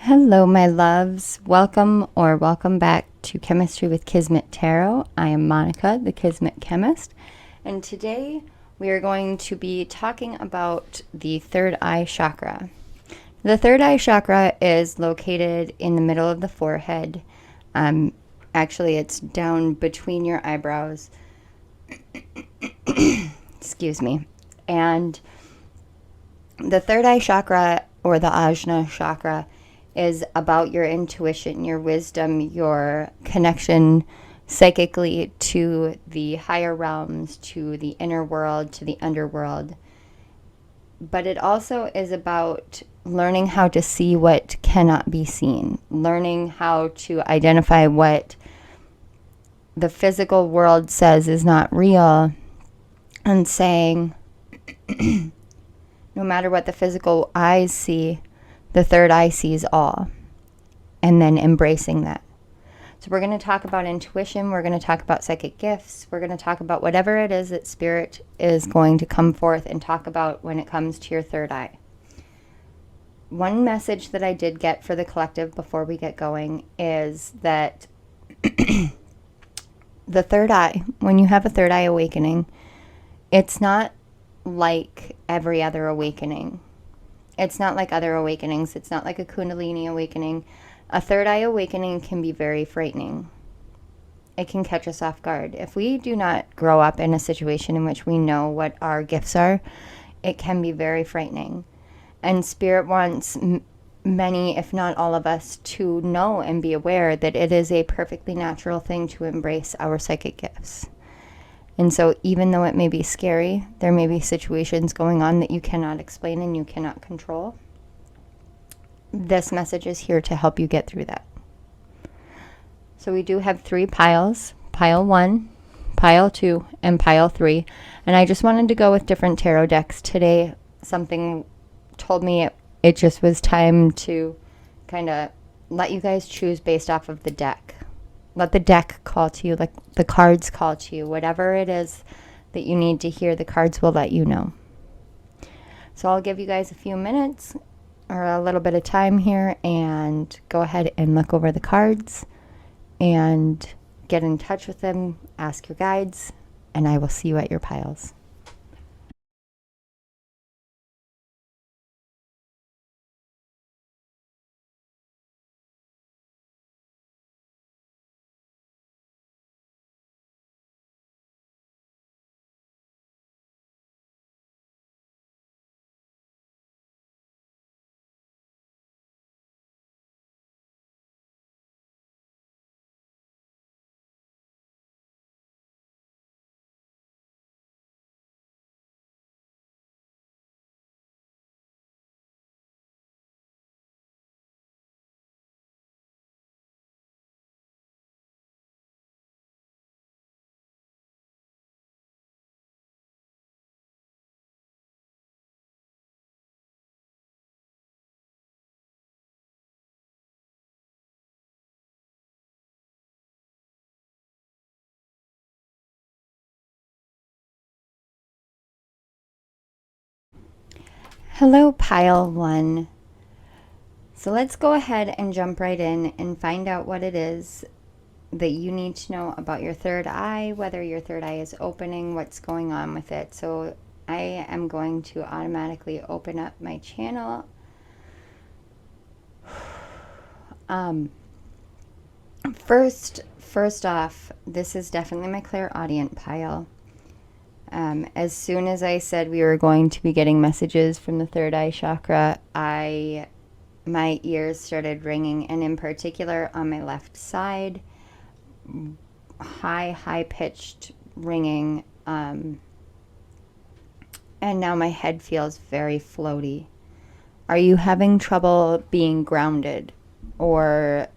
Hello, my loves. Welcome back to Chemistry with Kismet Tarot. I am Monica, the Kismet Chemist, and today we are going to be talking about the third eye chakra. The third eye chakra is located in the middle of the forehead. Actually, it's down between your eyebrows. Excuse me. And the third eye chakra, or the Ajna chakra, is about your intuition, your wisdom, your connection psychically to the higher realms, to the inner world, to the underworld. But it also is about learning how to see what cannot be seen, learning how to identify what the physical world says is not real, and saying, no matter what the physical eyes see, the third eye sees all, and then embracing that. So we're going to talk about intuition. We're going to talk about psychic gifts. We're going to talk about whatever it is that spirit is going to come forth and talk about when it comes to your third eye. One message that I did get for the collective before we get going is that the third eye, when you have a third eye awakening, it's not like every other awakening. It's not like other awakenings. It's not like a Kundalini awakening. A third eye awakening can be very frightening. It can catch us off guard. If we do not grow up in a situation in which we know what our gifts are, it can be very frightening. And Spirit wants many, if not all of us, to know and be aware that it is a perfectly natural thing to embrace our psychic gifts. And so even though it may be scary, there may be situations going on that you cannot explain and you cannot control. This message is here to help you get through that. So we do have 3 piles, pile 1, pile 2, and pile 3. And I just wanted to go with different tarot decks today. Something told me it just was time to kind of let you guys choose based off of the deck. Let the deck call to you, like the cards call to you. Whatever it is that you need to hear, the cards will let you know. So I'll give you guys a few minutes or a little bit of time here and go ahead and look over the cards and get in touch with them, ask your guides, and I will see you at your piles. Hello, pile 1. So let's go ahead and jump right in and find out what it is that you need to know about your third eye, whether your third eye is opening, what's going on with it. So I am going to automatically open up my channel. First off, this is definitely my clairaudient pile. As soon as I said we were going to be getting messages from the third eye chakra, my ears started ringing, and in particular on my left side, high-pitched ringing, and now my head feels very floaty. Are you having trouble being grounded or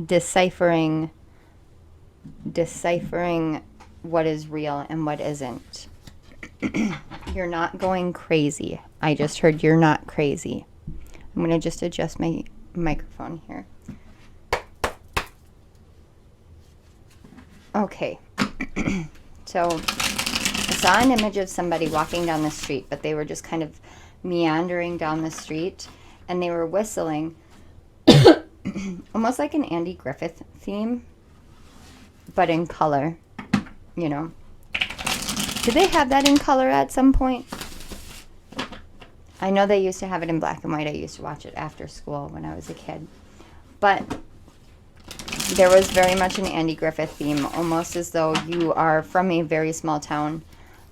deciphering what is real and what isn't? You're not going crazy. I just heard you're not crazy. I'm going to just adjust my microphone here. Okay. So I saw an image of somebody walking down the street, but they were just kind of meandering down the street, and they were whistling. almost like an Andy Griffith theme, but in color, you know. Did they have that in color at some point? I know they used to have it in black and white. I used to watch it after school when I was a kid. But there was very much an Andy Griffith theme, almost as though you are from a very small town.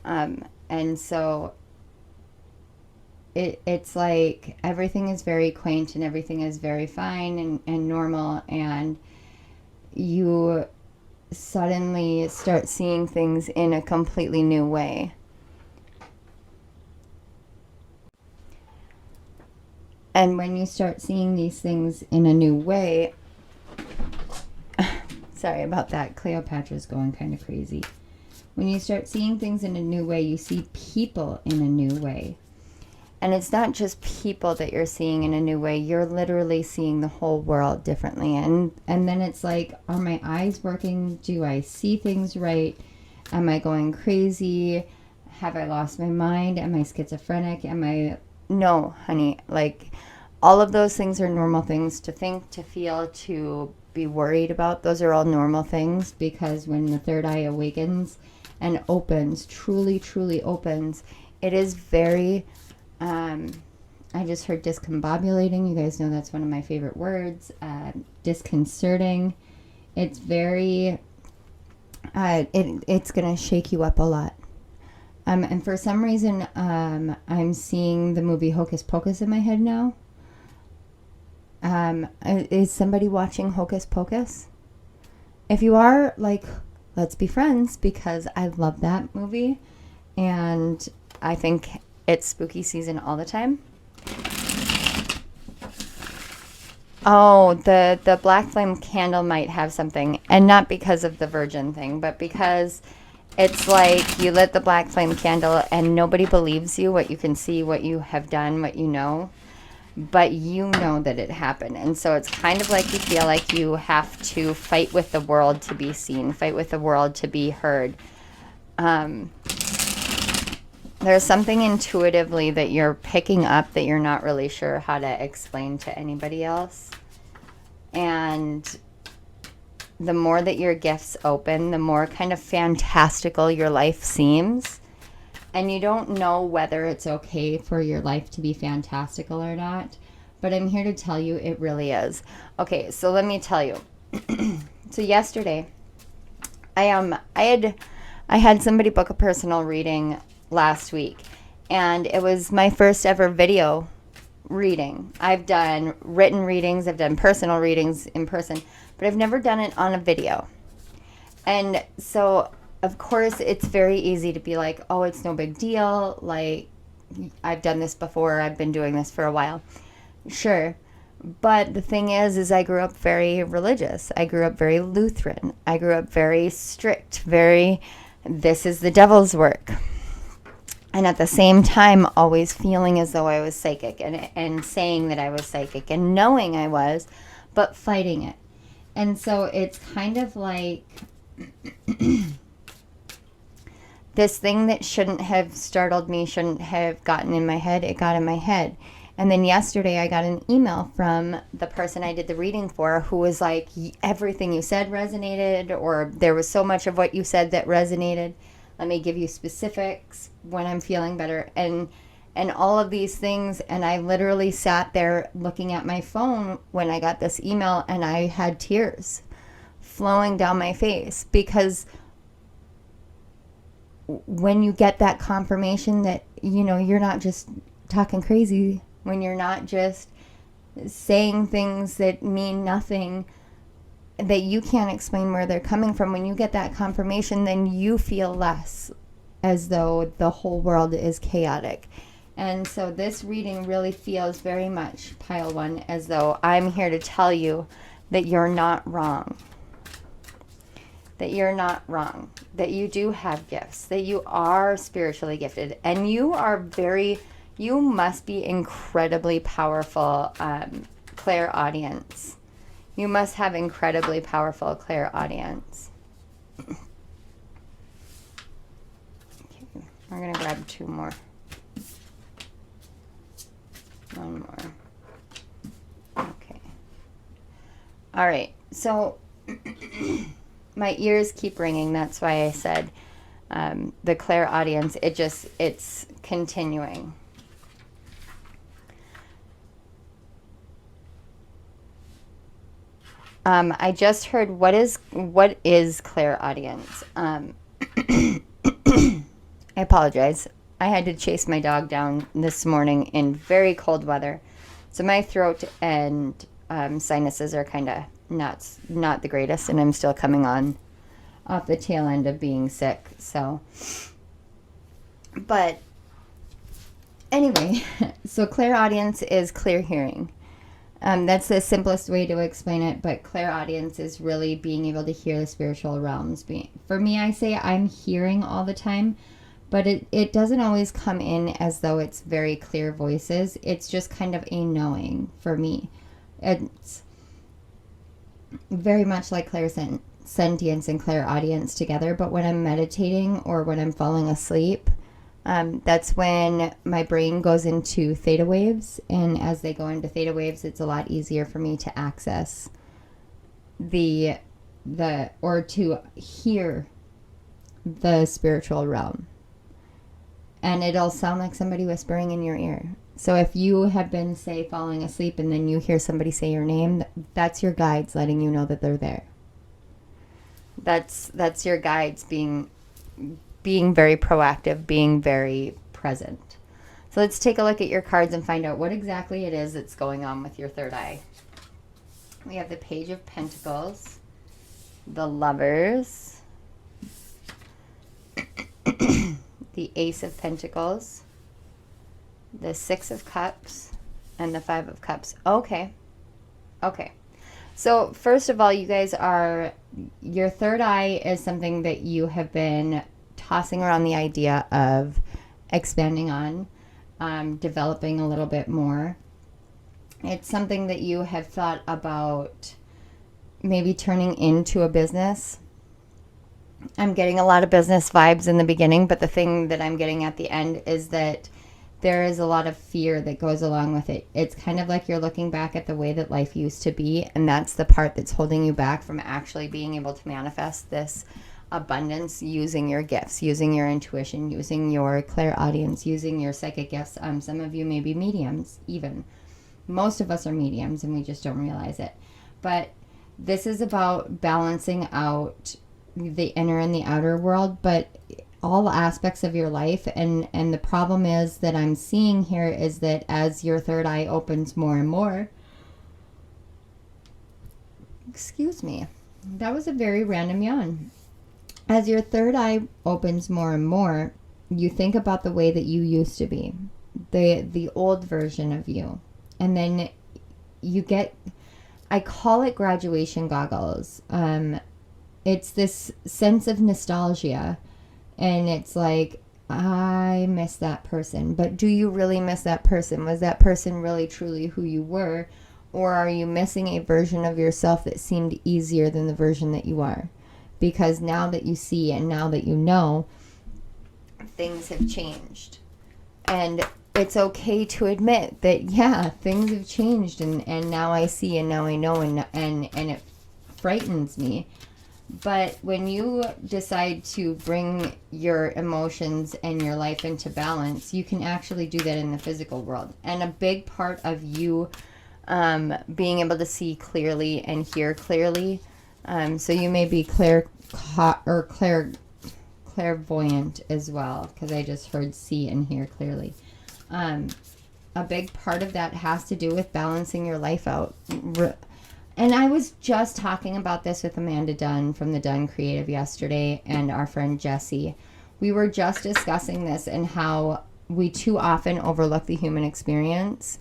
And so it's like everything is very quaint and everything is very fine and normal, and you suddenly start seeing things in a completely new way. And when you start seeing these things in a new way, sorry about that, Cleopatra's going kind of crazy. When you start seeing things in a new way, you see people in a new way. And it's not just people that you're seeing in a new way. You're literally seeing the whole world differently. And then it's like, are my eyes working? Do I see things right? Am I going crazy? Have I lost my mind? Am I schizophrenic? No, honey. Like, all of those things are normal things to think, to feel, to be worried about. Those are all normal things, because when the third eye awakens and opens, truly, truly opens, it is very... I just heard discombobulating. You guys know that's one of my favorite words. Disconcerting. It's very, it's going to shake you up a lot. And for some reason, I'm seeing the movie Hocus Pocus in my head now. Is somebody watching Hocus Pocus? If you are, like, let's be friends, because I love that movie. And I think it's spooky season all the time. Oh, the black flame candle might have something. And not because of the virgin thing, but because it's like you lit the black flame candle and nobody believes you, what you can see, what you have done, what you know. But you know that it happened. And so it's kind of like you feel like you have to fight with the world to be seen, fight with the world to be heard. There's something intuitively that you're picking up that you're not really sure how to explain to anybody else. And the more that your gifts open, the more kind of fantastical your life seems. And you don't know whether it's okay for your life to be fantastical or not. But I'm here to tell you it really is. Okay, so let me tell you. So yesterday, I had somebody book a personal reading last week, and it was my first ever video reading. I've done written readings, I've done personal readings in person, but I've never done it on a video. And so of course it's very easy to be like, oh, it's no big deal, like, I've done this before, I've been doing this for a while. Sure. But the thing is I grew up very religious. I grew up very Lutheran. I grew up very strict, very, this is the devil's work. And at the same time, always feeling as though I was psychic, and saying that I was psychic and knowing I was, but fighting it. And so it's kind of like this thing that shouldn't have startled me, shouldn't have gotten in my head, it got in my head. And then yesterday I got an email from the person I did the reading for, who was like, everything you said resonated, or there was so much of what you said that resonated. Let me give you specifics when I'm feeling better, and all of these things. And I literally sat there looking at my phone when I got this email, and I had tears flowing down my face, because when you get that confirmation that, you know, you're not just talking crazy, when you're not just saying things that mean nothing, that you can't explain where they're coming from, when you get that confirmation, then you feel less as though the whole world is chaotic. And so this reading really feels very much, pile one, as though I'm here to tell you that you're not wrong. That you're not wrong. That you do have gifts. That you are spiritually gifted. And you must be incredibly powerful clairaudience. You must have incredibly powerful clairaudience. Okay, we're going to grab two more. One more. Okay. All right. So my ears keep ringing. That's why I said the clairaudience. It's continuing. I just heard what is clairaudience. I apologize. I had to chase my dog down this morning in very cold weather, so my throat and sinuses are kind of not the greatest, and I'm still coming on off the tail end of being sick. So, but anyway, so clairaudience is clear hearing. That's the simplest way to explain it, but clairaudience is really being able to hear the spiritual realms. For me, I say I'm hearing all the time, but it doesn't always come in as though it's very clear voices. It's just kind of a knowing for me. It's very much like clairsentience and clairaudience together, but when I'm meditating or when I'm falling asleep, that's when my brain goes into theta waves, and as they go into theta waves, it's a lot easier for me to access or to hear the spiritual realm. And it'll sound like somebody whispering in your ear. So if you have been, say, falling asleep and then you hear somebody say your name, that's your guides letting you know that they're there. That's your guides being very proactive, being very present. So let's take a look at your cards and find out what exactly it is that's going on with your third eye. We have the Page of Pentacles, the Lovers, the Ace of Pentacles, the Six of Cups, and the Five of Cups. Okay. So first of all, you guys your third eye is something that you have been tossing around the idea of expanding on, developing a little bit more. It's something that you have thought about maybe turning into a business. I'm getting a lot of business vibes in the beginning, but the thing that I'm getting at the end is that there is a lot of fear that goes along with it. It's kind of like you're looking back at the way that life used to be, and that's the part that's holding you back from actually being able to manifest this abundance using your gifts, using your intuition, using your clairaudience, using your psychic gifts. Some of you may be mediums even. Most of us are mediums and we just don't realize it. But this is about balancing out the inner and the outer world, but all aspects of your life. And the problem is that I'm seeing here is that as your third eye opens more and more, excuse me, that was a very random yawn. As your third eye opens more and more, you think about the way that you used to be, the old version of you. And then you get, I call it graduation goggles. It's this sense of nostalgia. And it's like, I miss that person. But do you really miss that person? Was that person really truly who you were? Or are you missing a version of yourself that seemed easier than the version that you are? Because now that you see and now that you know, things have changed. And it's okay to admit that, yeah, things have changed. And now I see and now I know and it frightens me. But when you decide to bring your emotions and your life into balance, you can actually do that in the physical world. And a big part of you being able to see clearly and hear clearly, so you may be clairvoyant as well, because I just heard see and hear clearly. A big part of that has to do with balancing your life out. And I was just talking about this with Amanda Dunn from the Dunn Creative yesterday and our friend Jessie. We were just discussing this and how we too often overlook the human experience.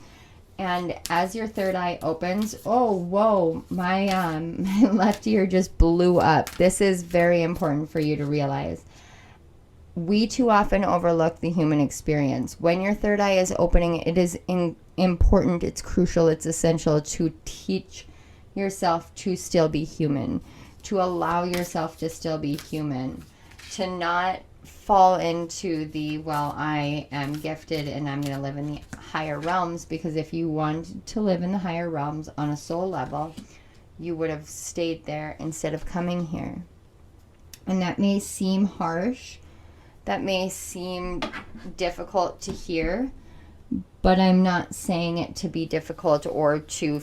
And as your third eye opens, oh, whoa, my left ear just blew up. This is very important for you to realize. We too often overlook the human experience. When your third eye is opening, it is important, it's crucial, it's essential to teach yourself to still be human, to allow yourself to still be human, to not fall into the, well, I am gifted and I'm going to live in the higher realms, because if you want to live in the higher realms on a soul level, you would have stayed there instead of coming here. And that may seem harsh. That may seem difficult to hear. But I'm not saying it to be difficult or to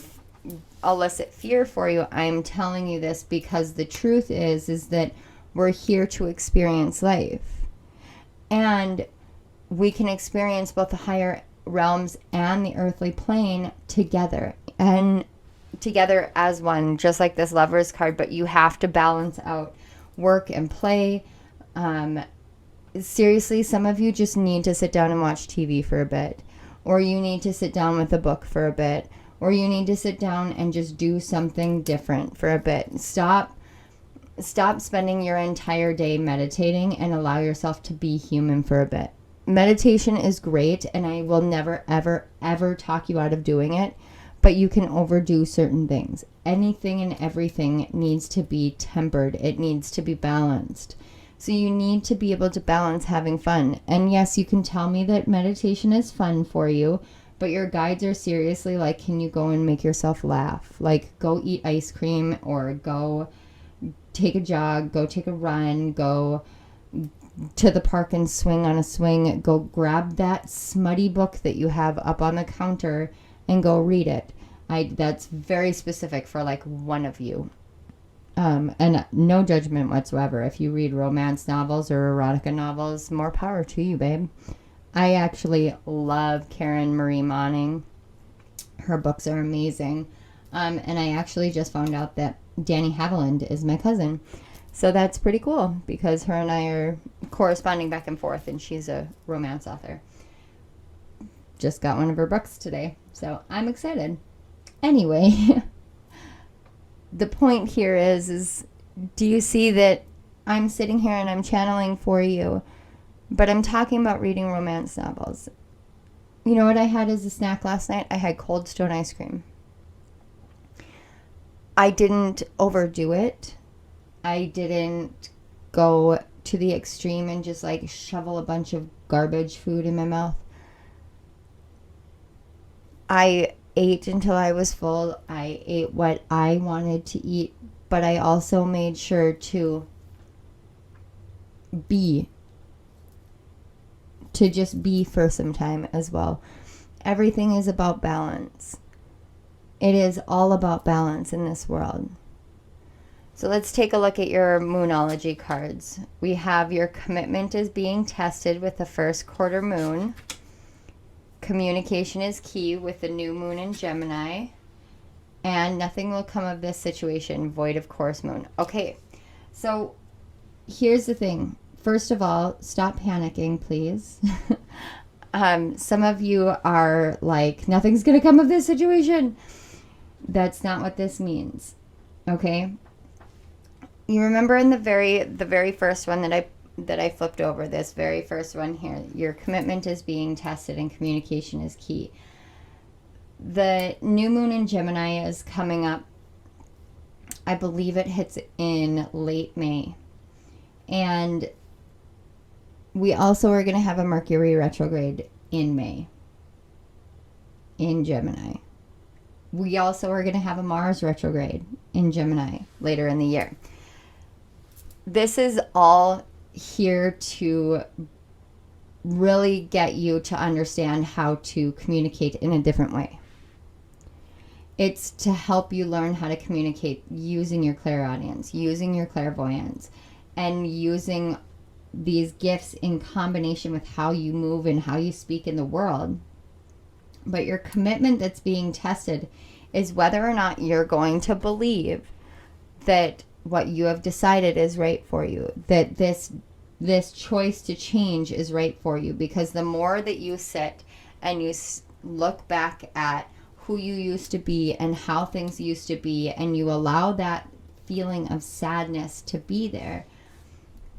elicit fear for you. I'm telling you this because the truth is that we're here to experience life. And we can experience both the higher realms and the earthly plane together. And together as one, just like this Lovers card. But you have to balance out work and play. Seriously, some of you just need to sit down and watch TV for a bit. Or you need to sit down with a book for a bit. Or you need to sit down and just do something different for a bit. Stop spending your entire day meditating and allow yourself to be human for a bit. Meditation is great, and I will never, ever, ever talk you out of doing it, but you can overdo certain things. Anything and everything needs to be tempered. It needs to be balanced. So you need to be able to balance having fun. And yes, you can tell me that meditation is fun for you, but your guides are seriously like, can you go and make yourself laugh? Like, go eat ice cream, or go take a jog, go take a run, go to the park and swing on a swing. Go grab that smutty book that you have up on the counter and go read it. That's very specific for like one of you. And no judgment whatsoever. If you read romance novels or erotica novels, more power to you, babe. I actually love Karen Marie Moning. Her books are amazing. And I actually just found out that Danny Haviland is my cousin. So that's pretty cool because her and I are corresponding back and forth, and she's a romance author. Just got one of her books today, so I'm excited. Anyway, the point here is do you see that I'm sitting here and I'm channeling for you, but I'm talking about reading romance novels. You know what I had as a snack last night? I had Cold Stone ice cream. I didn't overdo it. I didn't go to the extreme and just like shovel a bunch of garbage food in my mouth. I ate until I was full. I ate what I wanted to eat, but I also made sure to just be for some time as well. Everything is about balance. It is all about balance in this world. So let's take a look at your Moonology cards. We have your commitment is being tested with the first quarter moon. Communication is key with the new moon in Gemini. And nothing will come of this situation, void of course moon. Okay, so here's the thing. First of all, stop panicking, please. Some of you are like, nothing's going to come of this situation. That's not what this means. Okay? You remember in the very first one that I flipped over, this very first one here, your commitment is being tested and communication is key. The new moon in Gemini is coming up. I believe it hits in late May. And we also are going to have a Mercury retrograde in May in Gemini. We also are going to have a Mars retrograde in Gemini later in the year. This is all here to really get you to understand how to communicate in a different way. It's to help you learn how to communicate using your clairaudience, using your clairvoyance, and using these gifts in combination with how you move and how you speak in the world. But your commitment that's being tested is whether or not you're going to believe that what you have decided is right for you, that this choice to change is right for you. Because the more that you sit and you look back at who you used to be and how things used to be, and you allow that feeling of sadness to be there,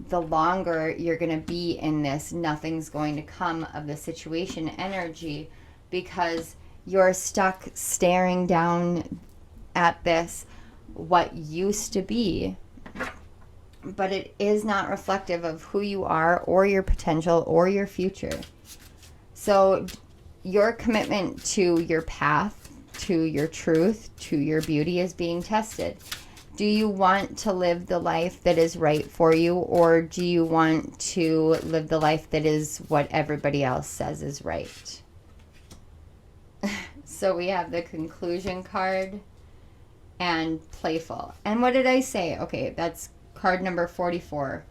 the longer you're going to be in this nothing's going to come of the situation energy, because you're stuck staring down at this what used to be, but it is not reflective of who you are or your potential or your future. So your commitment to your path, to your truth, to your beauty is being tested. Do you want to live the life that is right for you, or do you want to live the life that is what everybody else says is right? So we have the conclusion card and playful. And what did I say? Okay, that's card number 44.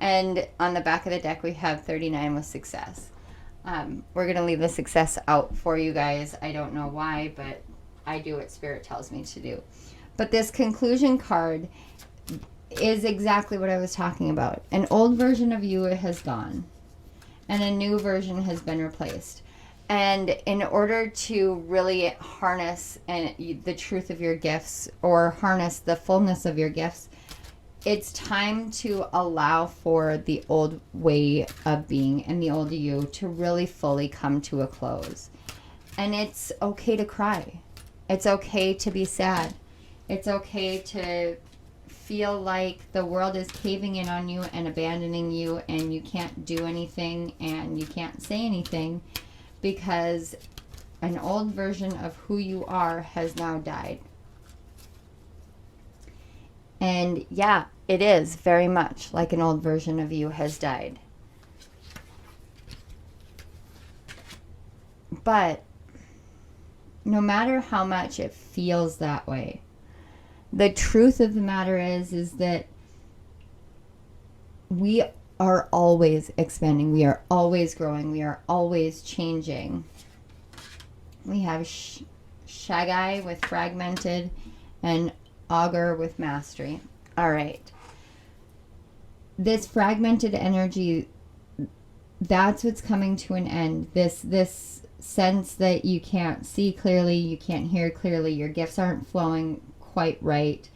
And on the back of the deck, we have 39 with success. We're going to leave the success out for you guys. I don't know why, but I do what Spirit tells me to do. But this conclusion card is exactly what I was talking about. An old version of you has gone, and a new version has been replaced. And in order to really harness the truth of your gifts, or harness the fullness of your gifts, it's time to allow for the old way of being and the old you to really fully come to a close. And it's okay to cry. It's okay to be sad. It's okay to feel like the world is caving in on you and abandoning you, and you can't do anything and you can't say anything, because an old version of who you are has now died. And yeah, it is very much like an old version of you has died. But no matter how much it feels that way, the truth of the matter is that we are always expanding. We are always growing. We are always changing. We have Shagai with fragmented and Augur with mastery. All right. This fragmented energy, that's what's coming to an end. This sense that you can't see clearly, you can't hear clearly, your gifts aren't flowing quite right.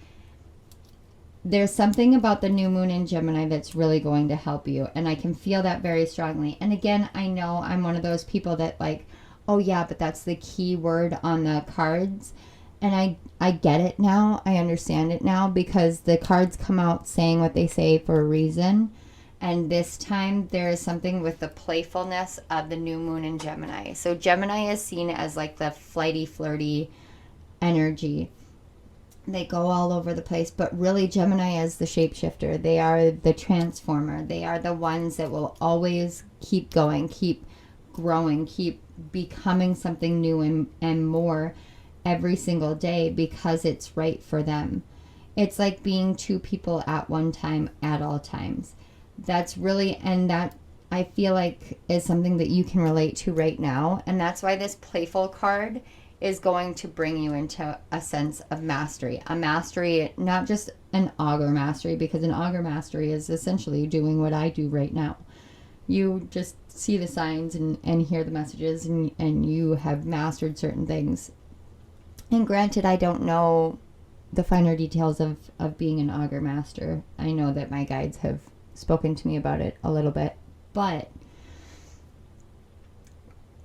There's something about the new moon in Gemini that's really going to help you, and I can feel that very strongly. And again, I know I'm one of those people that like, oh yeah, but that's the key word on the cards. And I get it now. I understand it now, because the cards come out saying what they say for a reason. And this time there is something with the playfulness of the new moon in Gemini. So Gemini is seen as like the flighty, flirty energy. They go all over the place, but really Gemini is the shapeshifter. They are the transformer. They are the ones that will always keep going, keep growing, keep becoming something new and more every single day, because it's right for them. It's like being two people at one time at all times. That's really, and that I feel like is something that you can relate to right now. And that's why this playful card is going to bring you into a sense of mastery. A mastery, not just an augur mastery, because an augur mastery is essentially doing what I do right now. You just see the signs and hear the messages, and you have mastered certain things. And granted, I don't know the finer details of being an augur master. I know that my guides have spoken to me about it a little bit. But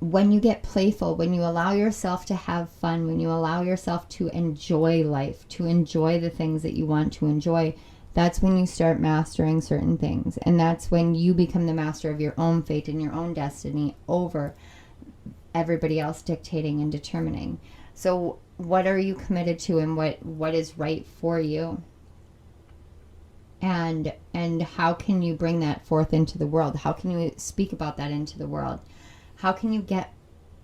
when you get playful, when you allow yourself to have fun, when you allow yourself to enjoy life, to enjoy the things that you want to enjoy, that's when you start mastering certain things. And that's when you become the master of your own fate and your own destiny over everybody else dictating and determining. So what are you committed to, and what is right for you? And how can you bring that forth into the world? How can you speak about that into the world? How can you get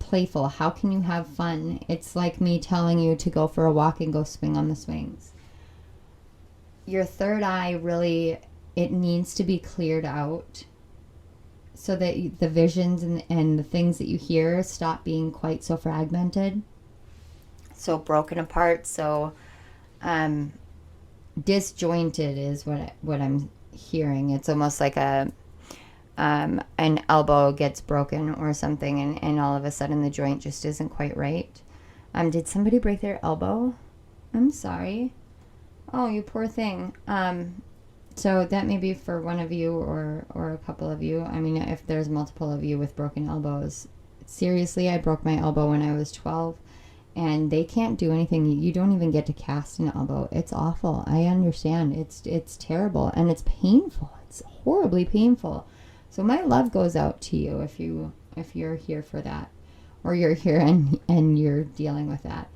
playful? How can you have fun? It's like me telling you to go for a walk and go swing on the swings. Your third eye really, it needs to be cleared out so that the visions and the things that you hear stop being quite so fragmented, so broken apart, so disjointed is what I'm hearing. It's almost like an elbow gets broken or something, and all of a sudden the joint just isn't quite right. Did somebody break their elbow? I'm sorry. Oh, you poor thing. So that may be for one of you or a couple of you. I mean, if there's multiple of you with broken elbows. Seriously, I broke my elbow when I was 12, and they can't do anything. You don't even get to cast an elbow. It's awful. I understand. It's terrible, and it's painful. It's horribly painful. So my love goes out to you if you're here for that, or you're here and you're dealing with that.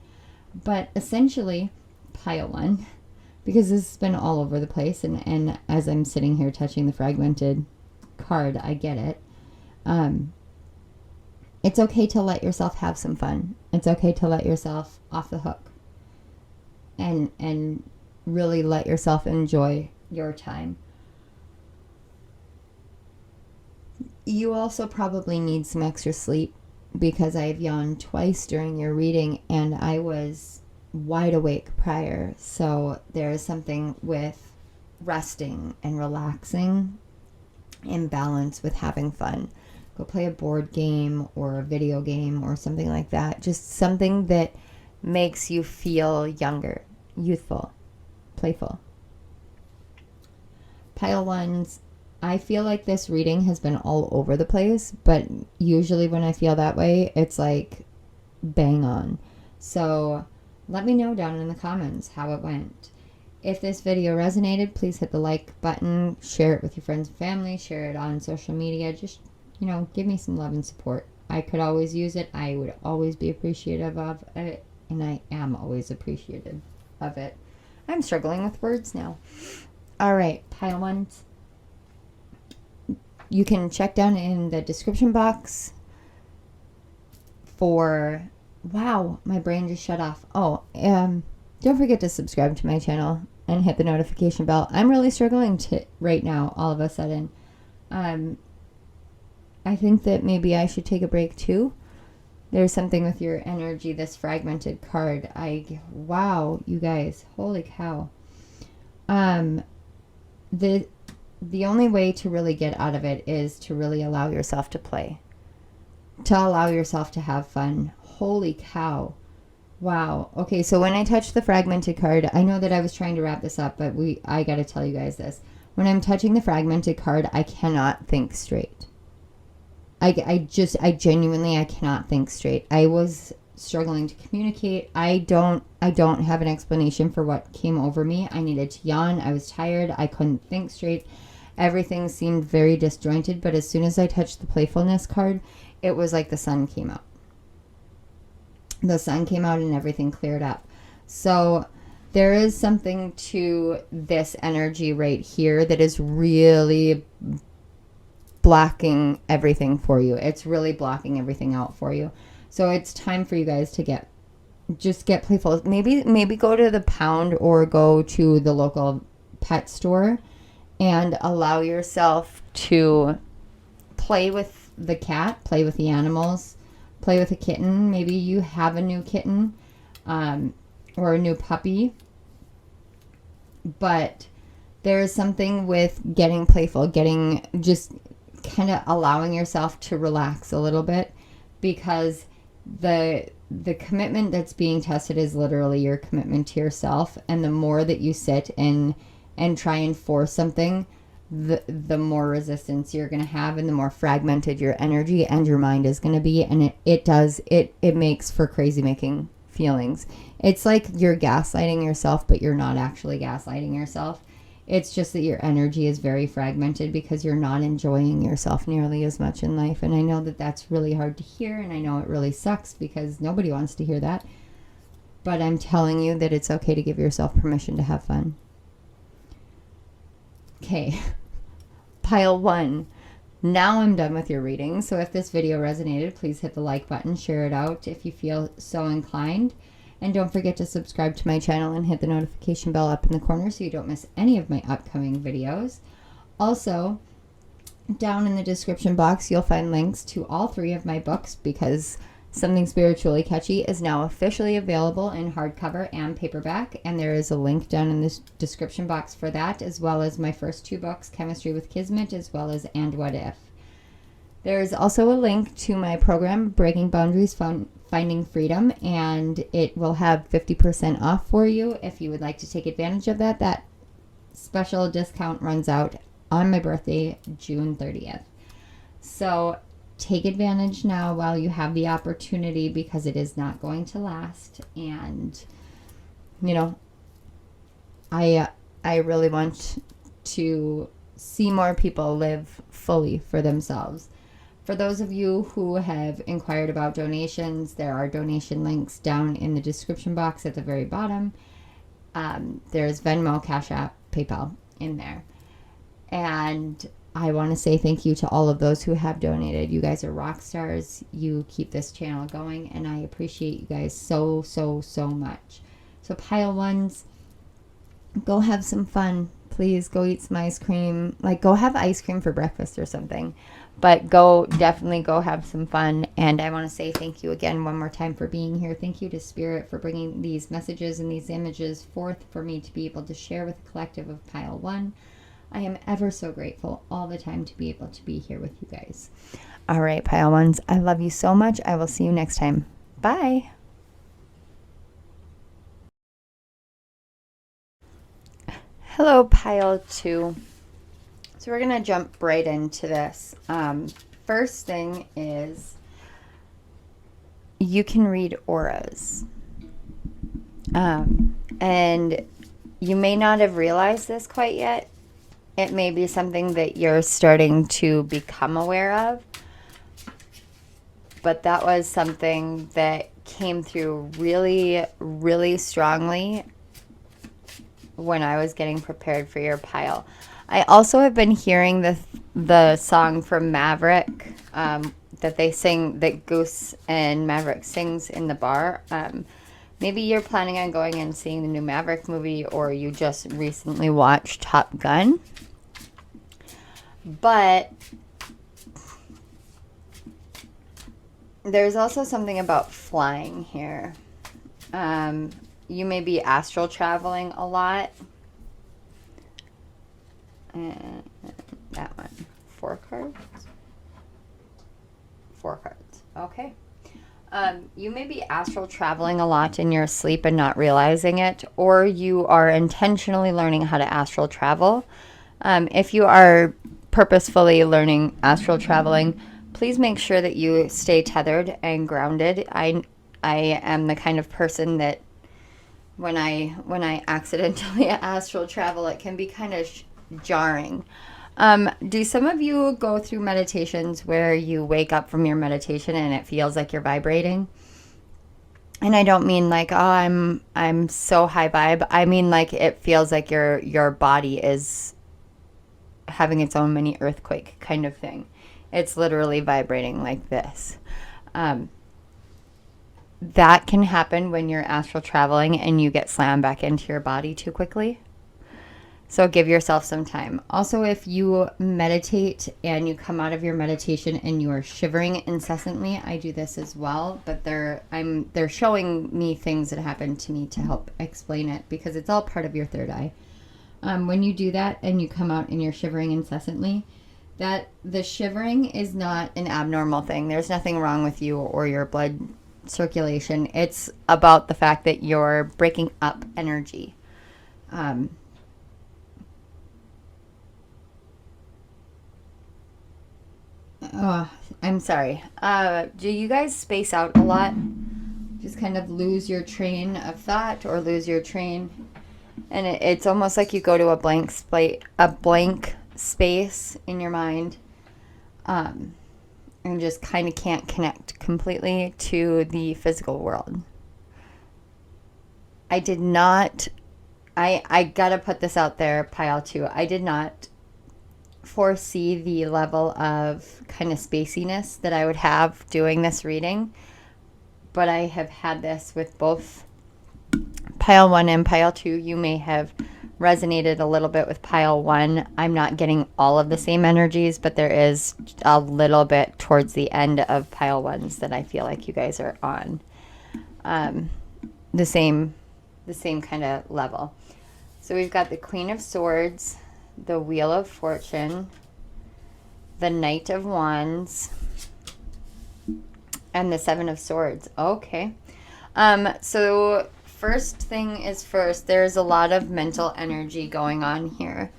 But essentially, pile one, because this has been all over the place, and as I'm sitting here touching the fragmented card, I get it. It's okay to let yourself have some fun. It's okay to let yourself off the hook and really let yourself enjoy your time. You also probably need some extra sleep, because I've yawned twice during your reading and I was wide awake prior. So there is something with resting and relaxing in balance with having fun. Go play a board game or a video game or something like that. Just something that makes you feel younger, youthful, playful. Pile ones, I feel like this reading has been all over the place, but usually when I feel that way, it's like bang on. So let me know down in the comments how it went. If this video resonated, please hit the like button, share it with your friends and family, share it on social media. Just, give me some love and support. I could always use it. I would always be appreciative of it, and I am always appreciative of it. I'm struggling with words now. All right, pile ones. You can check down in the description box for... Wow, my brain just shut off. Don't forget to subscribe to my channel and hit the notification bell. I'm really struggling right now, all of a sudden. I think that maybe I should take a break too. There's something with your energy, this fragmented card. Wow, you guys, holy cow. The only way to really get out of it is to really allow yourself to play, to allow yourself to have fun. Holy cow. Wow. Okay, so when I touched the fragmented card, I know that I was trying to wrap this up, but I got to tell you guys this. When I'm touching the fragmented card, I cannot think straight. I genuinely cannot think straight. I was struggling to communicate. I don't have an explanation for what came over me. I needed to yawn. I was tired. I couldn't think straight. Everything seemed very disjointed, but as soon as I touched the playfulness card, it was like the sun came out. The sun came out and everything cleared up. So there is something to this energy right here that is really blocking everything for you. It's really blocking everything out for you. So it's time for you guys to get playful. Maybe go to the pound or go to the local pet store and allow yourself to play with the cat, play with the animals, play with a kitten. Maybe you have a new kitten or a new puppy. But there's something with getting playful, just kind of allowing yourself to relax a little bit, because the commitment that's being tested is literally your commitment to yourself. And the more that you sit and try and force something, the more resistance you're going to have, and the more fragmented your energy and your mind is going to be. And it makes for crazy making feelings. It's like you're gaslighting yourself, but you're not actually gaslighting yourself. It's just that your energy is very fragmented because you're not enjoying yourself nearly as much in life. And I know that that's really hard to hear, and I know it really sucks because nobody wants to hear that. But I'm telling you that it's okay to give yourself permission to have fun. Okay, pile one. Now I'm done with your reading. So if this video resonated, please hit the like button, share it out if you feel so inclined. And don't forget to subscribe to my channel and hit the notification bell up in the corner so you don't miss any of my upcoming videos. Also, down in the description box, you'll find links to all 3 of my books, because Something Spiritually Catchy is now officially available in hardcover and paperback. And there is a link down in the description box for that, as well as my first 2 books, Chemistry with Kismet, as well as And What If. There is also a link to my program, Breaking Boundaries, Finding Freedom, and it will have 50% off for you if you would like to take advantage of that. That special discount runs out on my birthday, June 30th. So take advantage now while you have the opportunity, because it is not going to last. And, I really want to see more people live fully for themselves. For those of you who have inquired about donations, there are donation links down in the description box at the very bottom. There's Venmo, Cash App, PayPal in there. And I want to say thank you to all of those who have donated. You guys are rock stars. You keep this channel going, and I appreciate you guys so, so, so much. So pile ones, go have some fun. Please go eat some ice cream. Like, go have ice cream for breakfast or something. But definitely go have some fun. And I want to say thank you again one more time for being here. Thank you to Spirit for bringing these messages and these images forth for me to be able to share with the collective of Pile 1. I am ever so grateful all the time to be able to be here with you guys. All right, Pile 1s, I love you so much. I will see you next time. Bye. Hello, Pile 2. So we're going to jump right into this. First thing is you can read auras. And you may not have realized this quite yet. It may be something that you're starting to become aware of. But that was something that came through really, really strongly when I was getting prepared for your pile. I also have been hearing the song from Maverick that they sing, that Goose and Maverick sings in the bar. Maybe you're planning on going and seeing the new Maverick movie, or you just recently watched Top Gun. But there's also something about flying here. You may be astral traveling a lot. And that one. 4 cards? 4 cards. Okay. You may be astral traveling a lot in your sleep and not realizing it, or you are intentionally learning how to astral travel. If you are purposefully learning astral traveling, please make sure that you stay tethered and grounded. I am the kind of person that when I accidentally astral travel, it can be kind of jarring. Do some of you go through meditations where you wake up from your meditation and it feels like you're vibrating? And I don't mean like, oh, I'm so high vibe. I mean like it feels like your body is having its own mini earthquake kind of thing. It's literally vibrating like this. That can happen when you're astral traveling and you get slammed back into your body too quickly. So give yourself some time. Also, if you meditate and you come out of your meditation and you are shivering incessantly, I do this as well, but they're showing me things that happened to me to help explain it, because it's all part of your third eye. When you do that and you come out and you're shivering incessantly, that the shivering is not an abnormal thing. There's nothing wrong with you or your blood circulation. It's about the fact that you're breaking up energy. Oh, I'm sorry. Do you guys space out a lot? Just kind of lose your train of thought or lose your train? And it's almost like you go to a blank space in your mind, and just kind of can't connect completely to the physical world. I did not, I gotta put this out there, Pile 2. I did not foresee the level of kind of spaciness that I would have doing this reading, but I have had this with both Pile 1 and Pile 2. You may have resonated a little bit with Pile 1. I'm not getting all of the same energies, but there is a little bit towards the end of Pile 1s that I feel like you guys are on the same kind of level. So we've got the Queen of Swords, the Wheel of Fortune, the Knight of Wands, and the Seven of Swords. Okay. So first thing is first, there's a lot of mental energy going on here.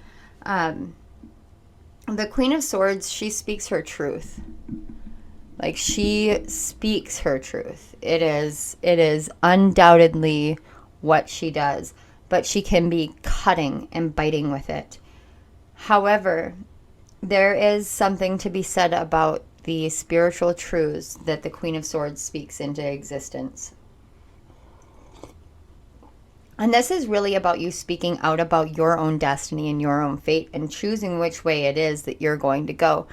The Queen of Swords, she speaks her truth. Like, she speaks her truth. It is undoubtedly what she does, but she can be cutting and biting with it. However, there is something to be said about the spiritual truths that the Queen of Swords speaks into existence. And this is really about you speaking out about your own destiny and your own fate and choosing which way it is that you're going to go.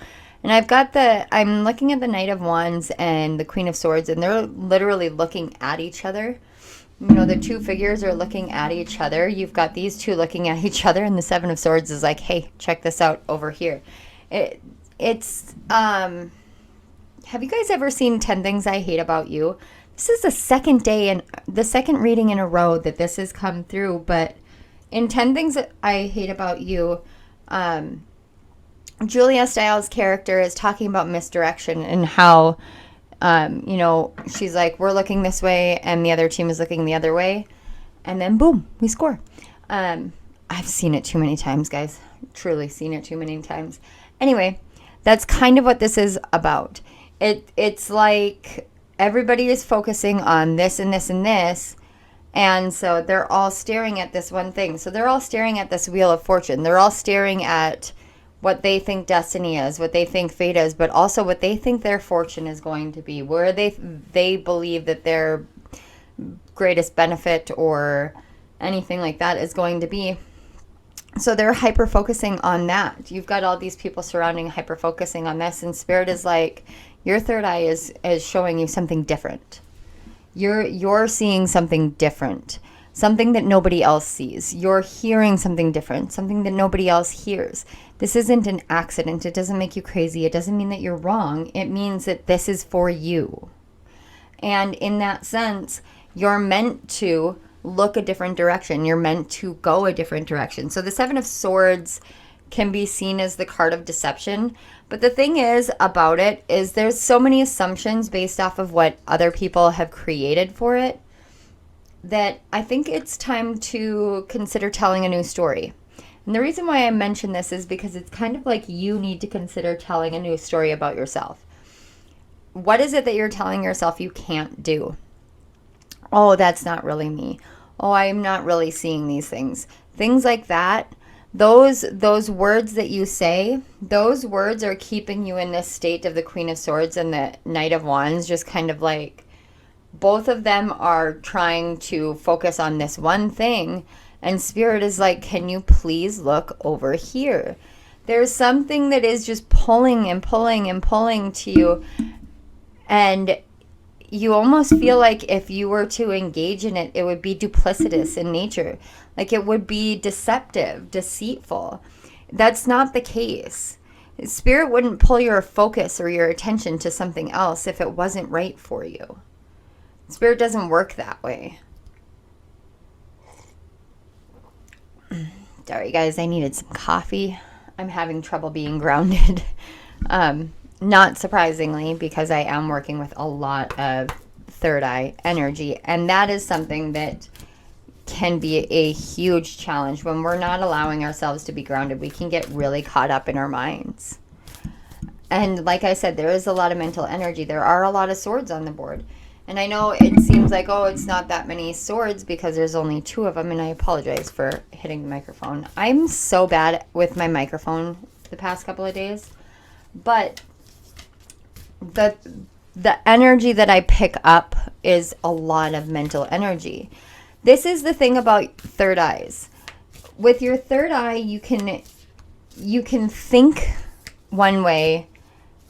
And I'm looking at the Knight of Wands and the Queen of Swords, and they're literally looking at each other. You know, the two figures are looking at each other. You've got these two looking at each other, and the Seven of Swords is like, hey, check this out over here. Have you guys ever seen 10 Things I Hate About You? This is the second day and the second reading in a row that this has come through. But in 10 Things That I Hate About You, Julia Stiles' character is talking about misdirection and how, you know, she's like, we're looking this way and the other team is looking the other way. And then boom, we score. I've seen it too many times, guys. Truly seen it too many times. Anyway, that's kind of what this is about. It's like everybody is focusing on this and this and this. And so they're all staring at this one thing. So they're all staring at this Wheel of Fortune. They're all staring at what they think destiny is, what they think fate is, but also what they think their fortune is going to be, where they believe that their greatest benefit or anything like that is going to be. So they're hyper-focusing on that. You've got all these people surrounding, hyper-focusing on this, and Spirit is like, your third eye is showing you something different. You're seeing something different, something that nobody else sees. You're hearing something different, something that nobody else hears. This isn't an accident. It doesn't make you crazy. It doesn't mean that you're wrong. It means that this is for you. And in that sense, you're meant to look a different direction. You're meant to go a different direction. So the Seven of Swords can be seen as the card of deception. But the thing is about it is there's so many assumptions based off of what other people have created for it that I think it's time to consider telling a new story. And the reason why I mention this is because it's kind of like you need to consider telling a new story about yourself. What is it that you're telling yourself you can't do? Oh, that's not really me. Oh, I'm not really seeing these things. Things like that. Those words that you say, those words are keeping you in this state of the Queen of Swords and the Knight of Wands, just kind of like both of them are trying to focus on this one thing. And Spirit is like, can you please look over here? There's something that is just pulling and pulling and pulling to you. And you almost feel like if you were to engage in it, it would be duplicitous in nature. Like it would be deceptive, deceitful. That's not the case. Spirit wouldn't pull your focus or your attention to something else if it wasn't right for you. Spirit doesn't work that way. Sorry, guys, I needed some coffee. I'm having trouble being grounded. Not surprisingly, because I am working with a lot of third eye energy. And that is something that can be a huge challenge. When we're not allowing ourselves to be grounded, we can get really caught up in our minds. And like I said, there is a lot of mental energy. There are a lot of swords on the board. And I know it seems like, oh, it's not that many swords because there's only 2 of them. And I apologize for hitting the microphone. I'm so bad with my microphone the past couple of days. But the energy that I pick up is a lot of mental energy. This is the thing about third eyes. With your third eye, you can think one way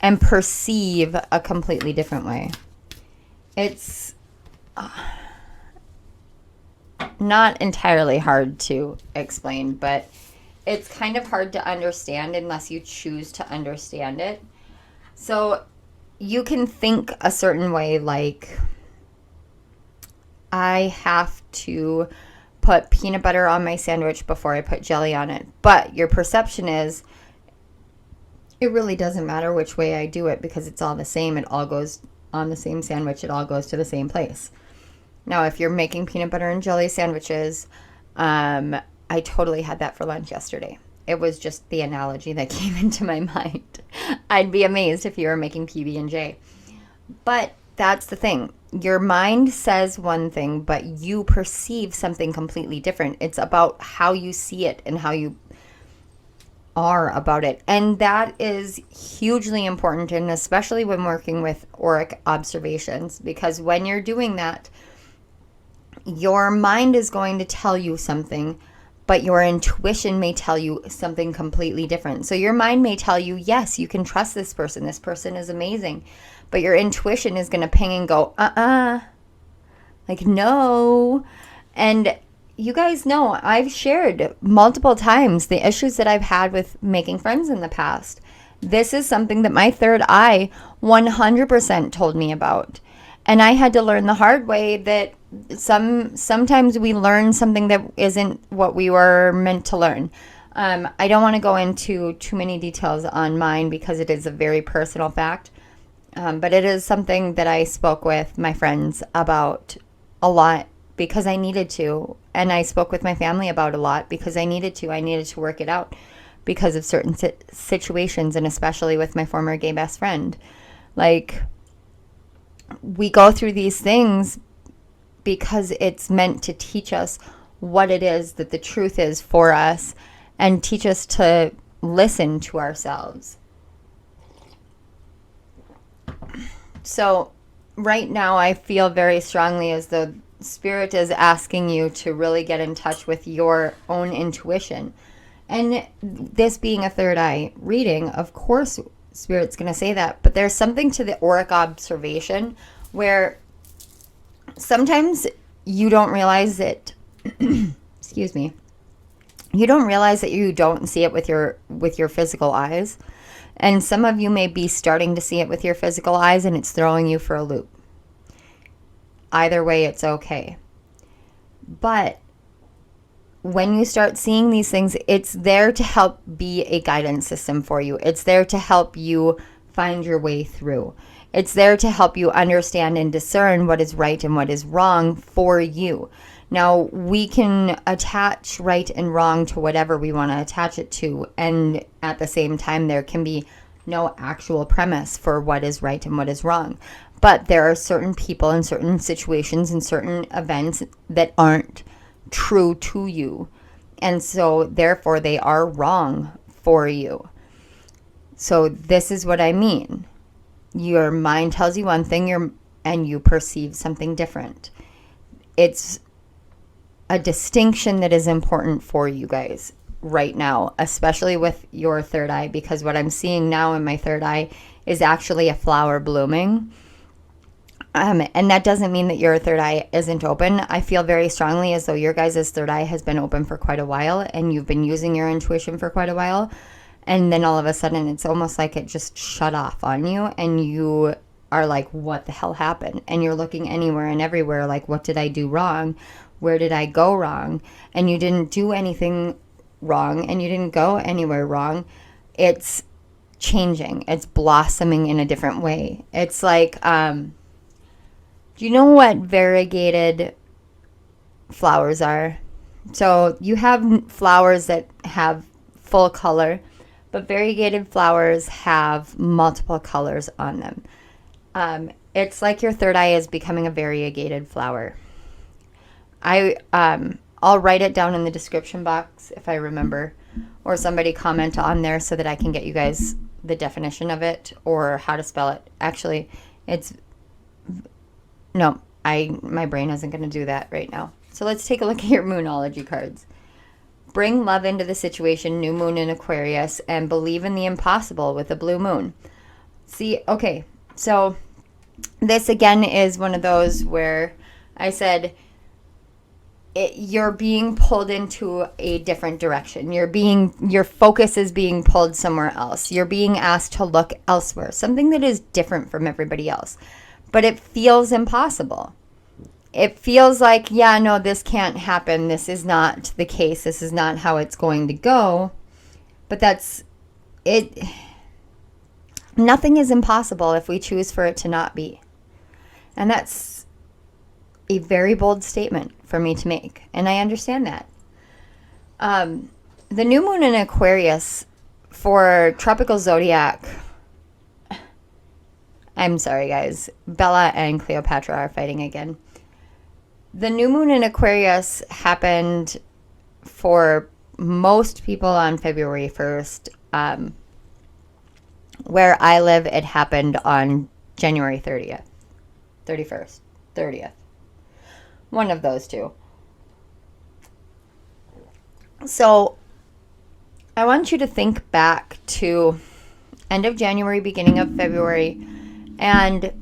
and perceive a completely different way. It's not entirely hard to explain, but it's kind of hard to understand unless you choose to understand it. So you can think a certain way, like, I have to put peanut butter on my sandwich before I put jelly on it. But your perception is, it really doesn't matter which way I do it because it's all the same. It all goes on the same sandwich. It all goes to the same place. Now, if you're making peanut butter and jelly sandwiches, I totally had that for lunch yesterday. It was just the analogy that came into my mind. I'd be amazed if you were making PB&J. But that's the thing. Your mind says one thing, but you perceive something completely different. It's about how you see it and how you are about it. And that is hugely important, and especially when working with auric observations, because when you're doing that, your mind is going to tell you something, but your intuition may tell you something completely different. So your mind may tell you, yes, you can trust this person. This person is amazing. But your intuition is going to ping and go, like, no. And you guys know I've shared multiple times the issues that I've had with making friends in the past. This is something that my third eye 100% told me about. And I had to learn the hard way that sometimes we learn something that isn't what we were meant to learn. I don't want to go into too many details on mine because it is a very personal fact. But it is something that I spoke with my friends about a lot because I needed to. And I spoke with my family about a lot because I needed to. I needed to work it out because of certain situations, and especially with my former gay best friend. Like, we go through these things because it's meant to teach us what it is that the truth is for us and teach us to listen to ourselves. So right now I feel very strongly as though Spirit is asking you to really get in touch with your own intuition. And this being a third eye reading, of course, Spirit's going to say that. But there's something to the auric observation where sometimes you don't realize it. Excuse me. You don't realize that you don't see it with your physical eyes. And some of you may be starting to see it with your physical eyes and it's throwing you for a loop. Either way, it's okay. But when you start seeing these things, it's there to help be a guidance system for you. It's there to help you find your way through. It's there to help you understand and discern what is right and what is wrong for you. Now, we can attach right and wrong to whatever we want to attach it to. And at the same time, there can be no actual premise for what is right and what is wrong. But there are certain people and certain situations and certain events that aren't true to you. And so, therefore, they are wrong for you. So this is what I mean. Your mind tells you one thing and you perceive something different. It's a distinction that is important for you guys right now, especially with your third eye, because what I'm seeing now in my third eye is actually a flower blooming. And that doesn't mean that your third eye isn't open. I feel very strongly as though your guys' third eye has been open for quite a while and you've been using your intuition for quite a while. And then all of a sudden it's almost like it just shut off on you and you are like, what the hell happened? And you're looking anywhere and everywhere like, what did I do wrong? Where did I go wrong? And you didn't do anything wrong and you didn't go anywhere wrong. It's changing. It's blossoming in a different way. It's like, do you know what variegated flowers are? So you have flowers that have full color, but variegated flowers have multiple colors on them. It's like your third eye is becoming a variegated flower. I'll write it down in the description box if I remember, or somebody comment on there so that I can get you guys the definition of it or how to spell it. Actually, my brain isn't going to do that right now. So let's take a look at your Moonology cards. Bring love into the situation, new moon in Aquarius, and believe in the impossible with a blue moon. See, okay, so this again is one of those where I said you're being pulled into a different direction. Your focus is being pulled somewhere else. You're being asked to look elsewhere, something that is different from everybody else. But it feels impossible. It feels like, yeah, no, this can't happen. This is not the case. This is not how it's going to go. But that's it. Nothing is impossible if we choose for it to not be. And that's a very bold statement for me to make. And I understand that. The new moon in Aquarius for tropical zodiac. I'm sorry, guys. Bella and Cleopatra are fighting again. The new moon in Aquarius happened for most people on February 1st. Where I live, it happened on January 30th, 31st, 30th. One of those two. So I want you to think back to end of January, beginning of February, and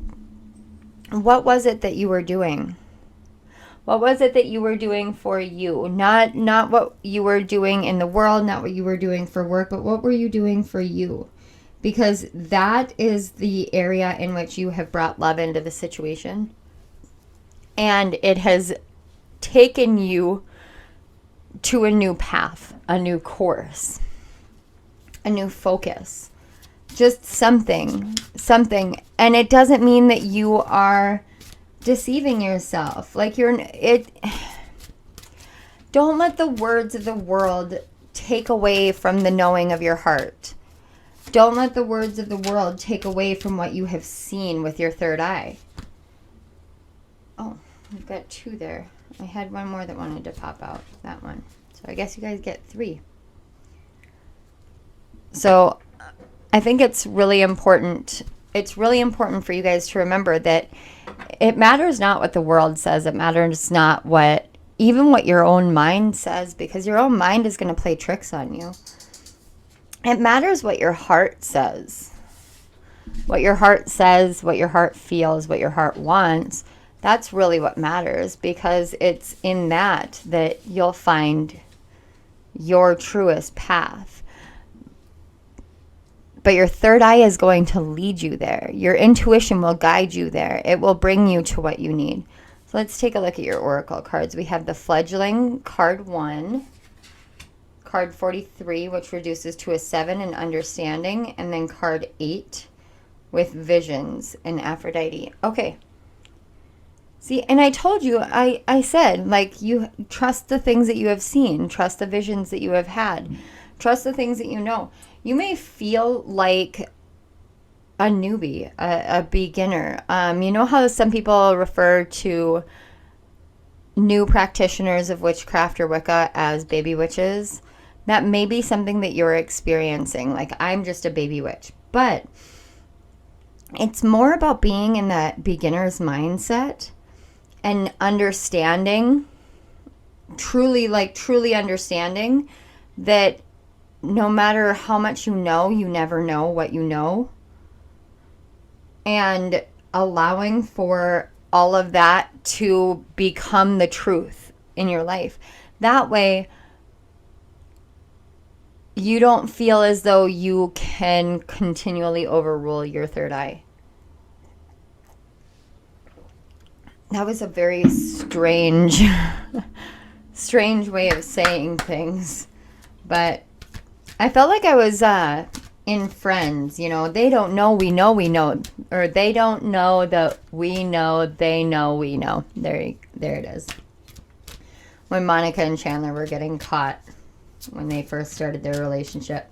what was it that you were doing? What was it that you were doing for you? Not what you were doing in the world, not what you were doing for work, but what were you doing for you? Because that is the area in which you have brought love into the situation. And it has taken you to a new path, a new course, a new focus. Just something. And it doesn't mean that you are deceiving yourself. Like don't let the words of the world take away from the knowing of your heart. Don't let the words of the world take away from what you have seen with your third eye. Oh, we've got 2 there. I had one more that wanted to pop out. That one. So I guess you guys get 3. So I think it's really important. It's really important for you guys to remember that it matters not what the world says. It matters not even what your own mind says, because your own mind is going to play tricks on you. It matters what your heart says. What your heart says, what your heart feels, what your heart wants. That's really what matters, because it's in that you'll find your truest path. But your third eye is going to lead you there. Your intuition will guide you there. It will bring you to what you need. So let's take a look at your oracle cards. We have the fledgling, card 1. Card 43, which reduces to a 7 in understanding. And then card 8 with visions and Aphrodite. Okay. See, and I told you, I said, like, you trust the things that you have seen. Trust the visions that you have had. Trust the things that you know. You may feel like a newbie, a beginner. You know how some people refer to new practitioners of witchcraft or Wicca as baby witches? That may be something that you're experiencing. Like, I'm just a baby witch. But it's more about being in that beginner's mindset and understanding, truly understanding that no matter how much you know, you never know what you know. And allowing for all of that to become the truth in your life. That way, you don't feel as though you can continually overrule your third eye. That was a very strange way of saying things. But I felt like I was in Friends, you know. They don't know, we know, we know. Or they don't know that we know, they know, we know. There it is. When Monica and Chandler were getting caught when they first started their relationship.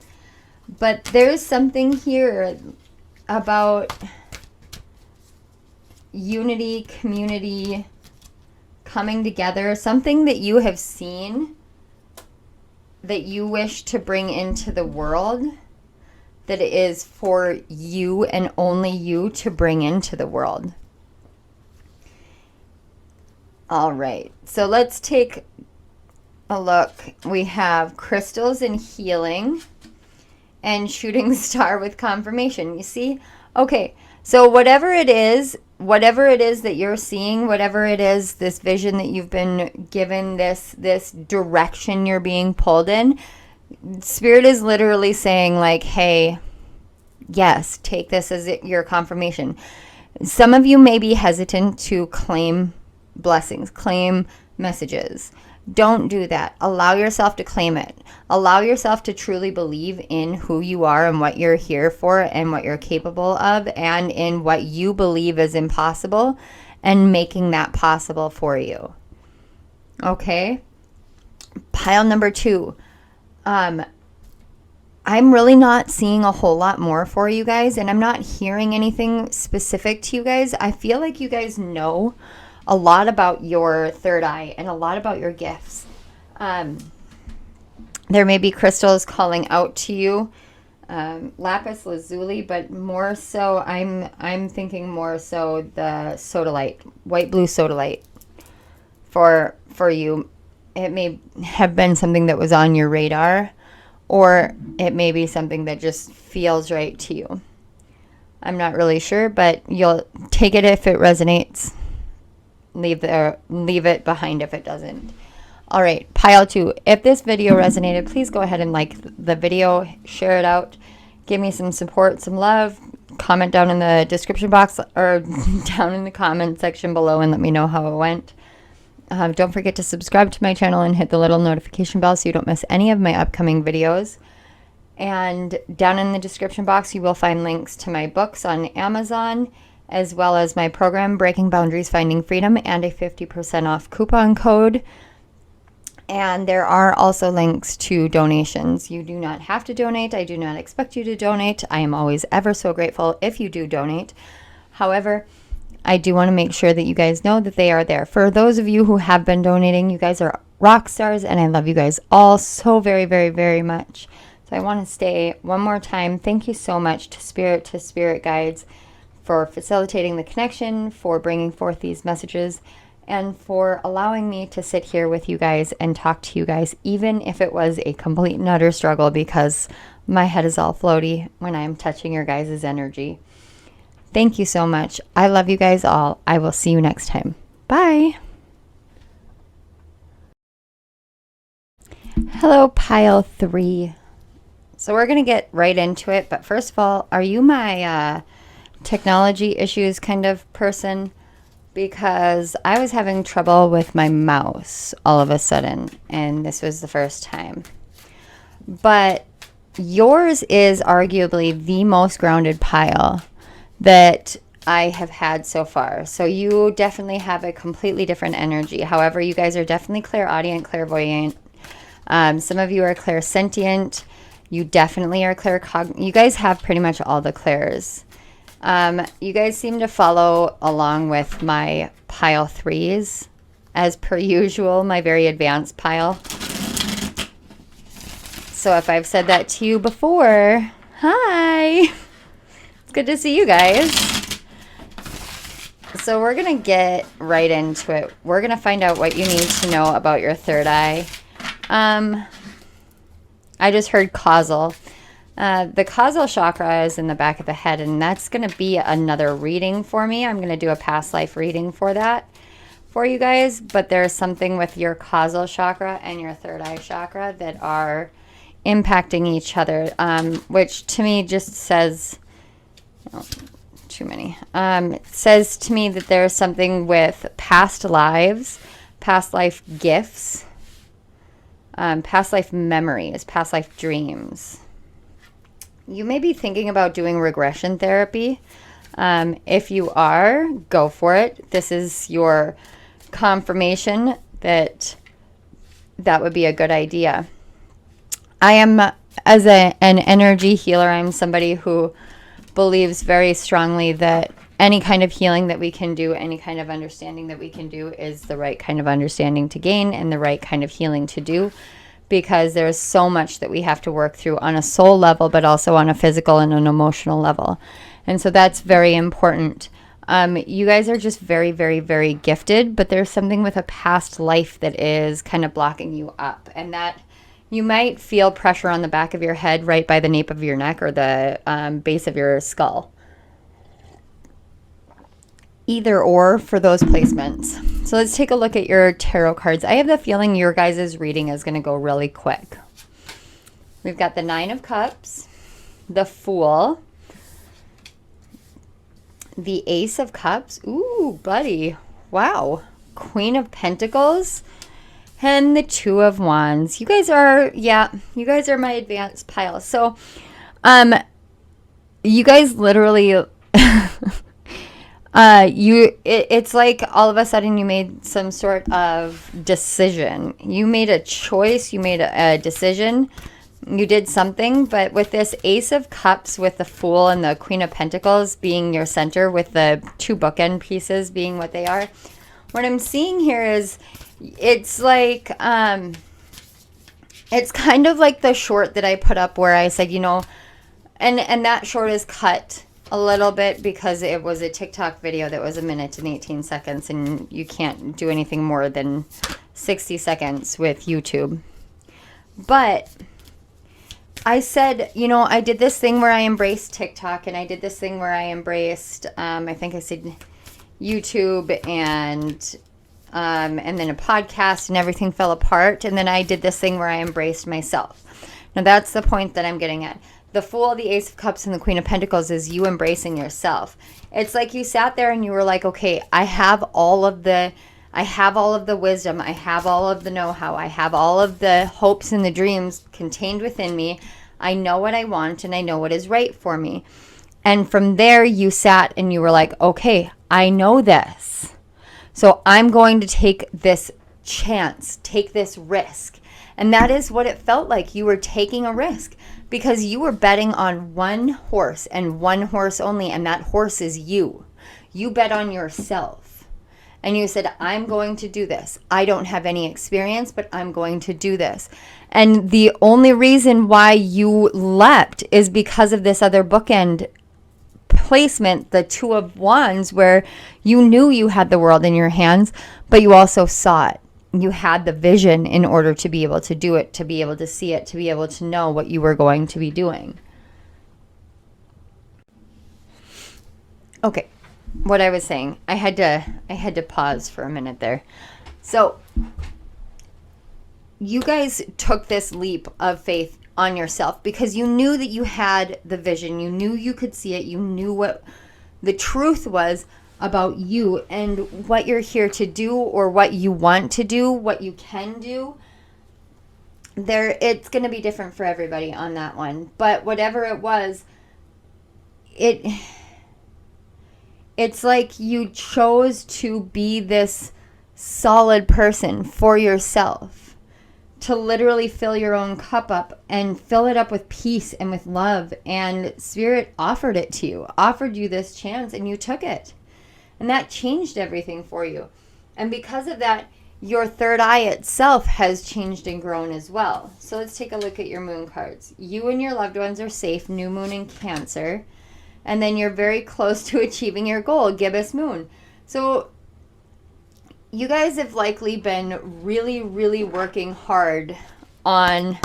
But there's something here about unity, community, coming together. Something that you have seen that you wish to bring into the world, that it is for you and only you to bring into the world. All right, so let's take a look. We have crystals and healing and shooting star with confirmation. You see? Okay, so whatever it is that you're seeing, whatever it is, this vision that you've been given, this direction you're being pulled in, Spirit is literally saying, like, hey, yes, take this as your confirmation. Some of you may be hesitant to claim blessings, claim messages. Don't do that. Allow yourself to claim it. Allow yourself to truly believe in who you are and what you're here for and what you're capable of, and in what you believe is impossible and making that possible for you. Okay? Pile number 2. I'm really not seeing a whole lot more for you guys, and I'm not hearing anything specific to you guys. I feel like you guys know a lot about your third eye and a lot about your gifts. There may be crystals calling out to you. Lapis lazuli, but more so, I'm thinking more so the sodalite, white blue sodalite for you. It may have been something that was on your radar, or it may be something that just feels right to you. I'm not really sure, but you'll take it if it resonates. Leave it behind if it doesn't. All right, pile 2. If this video resonated, please go ahead and like the video, share it out, give me some support, some love, comment down in the description box or down in the comment section below and let me know how it went. Don't forget to subscribe to my channel and hit the little notification bell so you don't miss any of my upcoming videos. And down in the description box, you will find links to my books on Amazon, as well as my program, Breaking Boundaries, Finding Freedom, and a 50% off coupon code. And there are also links to donations. You do not have to donate. I do not expect you to donate. I am always ever so grateful if you do donate. However, I do want to make sure that you guys know that they are there. For those of you who have been donating, you guys are rock stars, and I love you guys all so very, very, very much. So I want to say one more time, thank you so much to Spirit Guides for facilitating the connection, for bringing forth these messages, and for allowing me to sit here with you guys and talk to you guys, even if it was a complete and utter struggle, because my head is all floaty when I'm touching your guys' energy. Thank you so much. I love you guys all. I will see you next time. Bye. Hello, pile 3. So we're going to get right into it. But first of all, are you my technology issues kind of person? Because I was having trouble with my mouse all of a sudden, and this was the first time. But yours is arguably the most grounded pile that I have had so far. So you definitely have a completely different energy. However, you guys are definitely clairaudient, clairvoyant. Some of you are clairsentient. You definitely are claircognizant. You guys have pretty much all the clairs. You guys seem to follow along with my pile 3s, as per usual, my very advanced pile. So if I've said that to you before, hi! It's good to see you guys. So we're going to get right into it. We're going to find out what you need to know about your third eye. I just heard causal. The causal chakra is in the back of the head, and that's going to be another reading for me. I'm going to do a past life reading for that for you guys, but there's something with your causal chakra and your third eye chakra that are impacting each other, which to me just says, oh, too many. It says to me that there's something with past lives, past life gifts, past life memories, past life dreams. You may be thinking about doing regression therapy. If you are, go for it. This is your confirmation that that would be a good idea. I am, as an energy healer, I'm somebody who believes very strongly that any kind of healing that we can do, any kind of understanding that we can do is the right kind of understanding to gain and the right kind of healing to do. Because there's so much that we have to work through on a soul level, but also on a physical and an emotional level. And so that's very important. You guys are just very, very, very gifted, but there's something with a past life that is kind of blocking you up. And that you might feel pressure on the back of your head, right by the nape of your neck or the base of your skull. Either or for those placements. So let's take a look at your tarot cards. I have the feeling your guys' reading is going to go really quick. We've got the 9 of Cups, the Fool, the Ace of Cups. Ooh, buddy. Wow. Queen of Pentacles and the 2 of Wands. You guys are, you guys are my advanced pile. So, you guys literally... it's like all of a sudden you made some sort of decision. You made a choice. You made a decision. You did something. But with this Ace of Cups, with the Fool and the Queen of Pentacles being your center, with the 2 bookend pieces being what they are, what I'm seeing here is it's like It's kind of like the short that I put up where I said, you know, and that short is cut a little bit because it was a TikTok video that was 1 minute and 18 seconds, and you can't do anything more than 60 seconds with YouTube. But I said, you know, I did this thing where I embraced TikTok, and I did this thing where I embraced, I think I said YouTube, and then a podcast, and everything fell apart. And then I did this thing where I embraced myself. Now that's the point that I'm getting at. The Fool, the Ace of Cups, and the Queen of Pentacles is you embracing yourself. It's like you sat there and you were like, okay, I have all of the wisdom, I have all of the know-how, I have all of the hopes and the dreams contained within me. I know what I want, and I know what is right for me. And from there, you sat and you were like, okay, I know this. So I'm going to take this chance, take this risk. And that is what it felt like. You were taking a risk because you were betting on one horse and one horse only, and that horse is you. You bet on yourself. And you said, I'm going to do this. I don't have any experience, but I'm going to do this. And the only reason why you leapt is because of this other bookend placement, the Two of Wands, where you knew you had the world in your hands, but you also saw it. You had the vision in order to be able to do it, to be able to see it, to be able to know what you were going to be doing. Okay, what I was saying, I had to pause for a minute there. So you guys took this leap of faith on yourself because you knew that you had the vision. You knew you could see it. You knew what the truth was about you and what you're here to do, or what you want to do, what you can do. It's going to be different for everybody on that one. But whatever it was, it's like you chose to be this solid person for yourself, to literally fill your own cup up and fill it up with peace and with love. And Spirit offered it to you, offered you this chance, and you took it. And that changed everything for you. And because of that, your third eye itself has changed and grown as well. So let's take a look at your moon cards. You and your loved ones are safe, new moon in Cancer. And then you're very close to achieving your goal, gibbous moon. So you guys have likely been really, really working hard on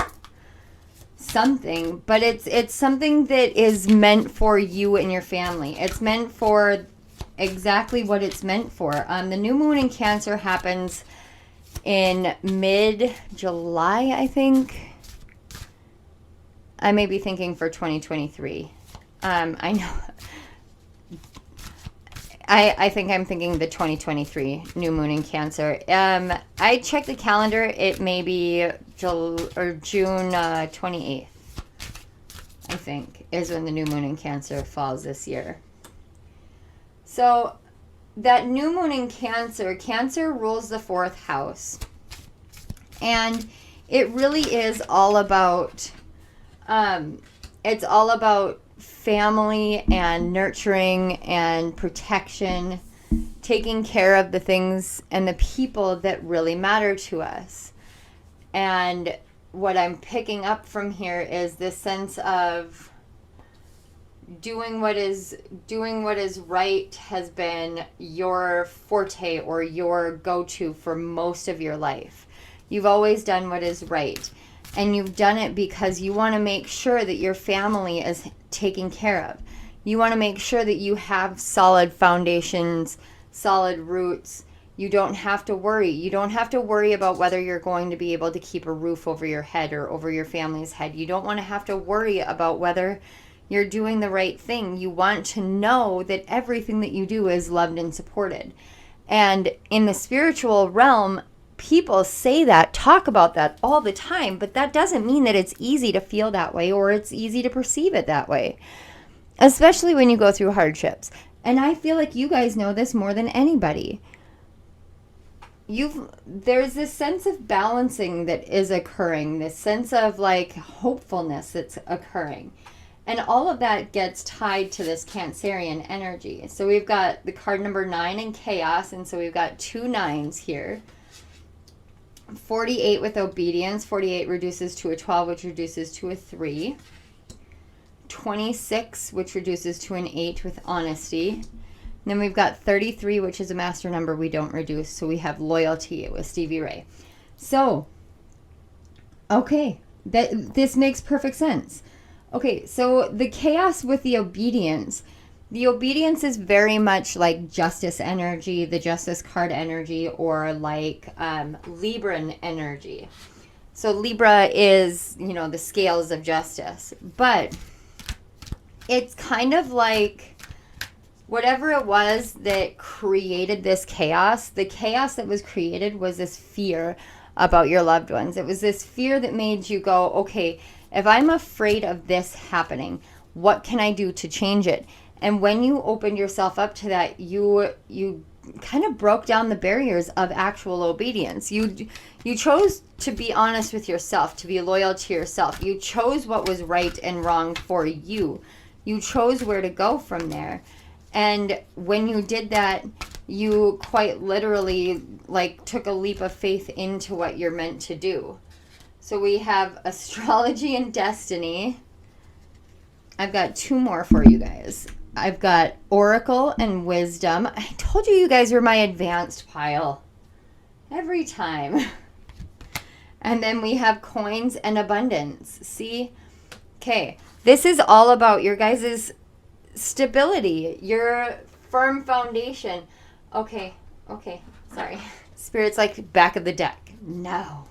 something, but it's something that is meant for you and your family. It's meant for exactly what it's meant for. The new moon in Cancer happens in mid-July, I think. I may be thinking for 2023. I know. I think I'm thinking the 2023 new moon in Cancer. I checked the calendar. It may be June 28th, I think, is when the new moon in Cancer falls this year. So that new moon in Cancer, Cancer rules the 4th house. And it really is all about, it's all about family and nurturing and protection, taking care of the things and the people that really matter to us. And what I'm picking up from here is this sense of doing what is right has been your forte or your go-to for most of your life. You've always done what is right. And you've done it because you want to make sure that your family is taken care of. You want to make sure that you have solid foundations, solid roots. You don't have to worry. You don't have to worry about whether you're going to be able to keep a roof over your head or over your family's head. You don't want to have to worry about whether you're doing the right thing. You want to know that everything that you do is loved and supported. And in the spiritual realm, people say that, talk about that all the time, but that doesn't mean that it's easy to feel that way or it's easy to perceive it that way, especially when you go through hardships. And I feel like you guys know this more than anybody. There's this sense of balancing that is occurring, this sense of like hopefulness that's occurring. And all of that gets tied to this Cancerian energy. So we've got the card number 9 in chaos, and so we've got 2 9s here. 48 with obedience. 48 reduces to a 12, which reduces to a 3. 26, which reduces to an 8 with honesty. And then we've got 33, which is a master number we don't reduce. So we have loyalty with Stevie Ray. So, okay, this makes perfect sense. Okay, so the chaos with the obedience is very much like justice energy, the justice card energy, or like Libran energy. So Libra is, the scales of justice. But it's kind of like whatever it was that created this chaos, the chaos that was created was this fear about your loved ones. It was this fear that made you go, okay, if I'm afraid of this happening, what can I do to change it? And when you opened yourself up to that, you kind of broke down the barriers of actual obedience. You chose to be honest with yourself, to be loyal to yourself. You chose what was right and wrong for you. You chose where to go from there. And when you did that, you quite literally took a leap of faith into what you're meant to do. So we have astrology and destiny. I've got 2 more for you guys. I've got oracle and wisdom. I told you guys were my advanced pile every time. And then we have coins and abundance. See? Okay. This is all about your guys' stability, your firm foundation. Okay. Sorry. Spirit's like back of the deck. No.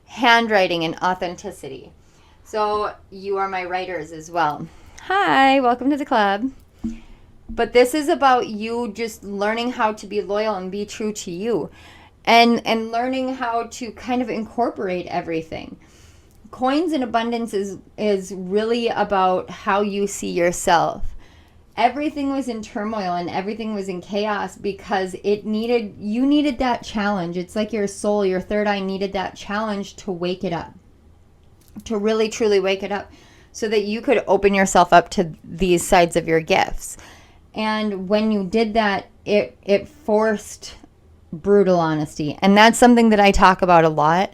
Handwriting and authenticity. So you are my writers as well. Hi, welcome to the club. But this is about you just learning how to be loyal and be true to you, and learning how to kind of incorporate everything. Coins and abundance is really about how you see yourself. Everything was in turmoil and everything was in chaos because you needed that challenge. It's like your soul, your third eye needed that challenge to wake it up, to really truly wake it up, so that you could open yourself up to these sides of your gifts. And when you did that, it forced brutal honesty. And that's something that I talk about a lot.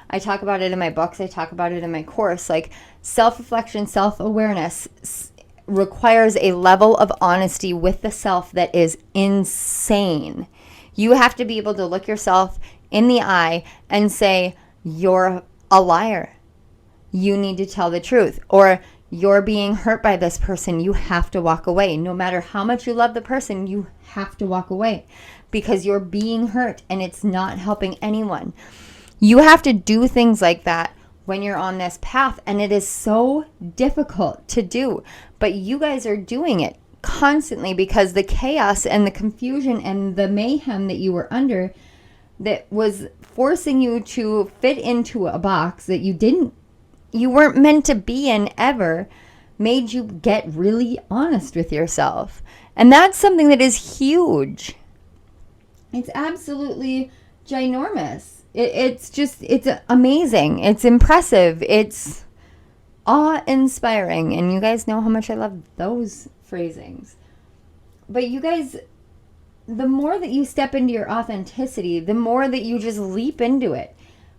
I talk about it in my books. I talk about it in my course. Like, self-reflection, self-awareness requires a level of honesty with the self that is insane. You have to be able to look yourself in the eye and say, you're a liar. You need to tell the truth. Or you're being hurt by this person. You have to walk away. No matter how much you love the person, you have to walk away because you're being hurt and it's not helping anyone. You have to do things like that when you're on this path, and it is so difficult to do. But you guys are doing it constantly because the chaos and the confusion and the mayhem that you were under, that was forcing you to fit into a box that you weren't meant to be in ever, made you get really honest with yourself. And that's something that is huge. It's absolutely ginormous. It's amazing. It's impressive. It's awe-inspiring. And you guys know how much I love those phrasings. But you guys, the more that you step into your authenticity, the more that you just leap into it.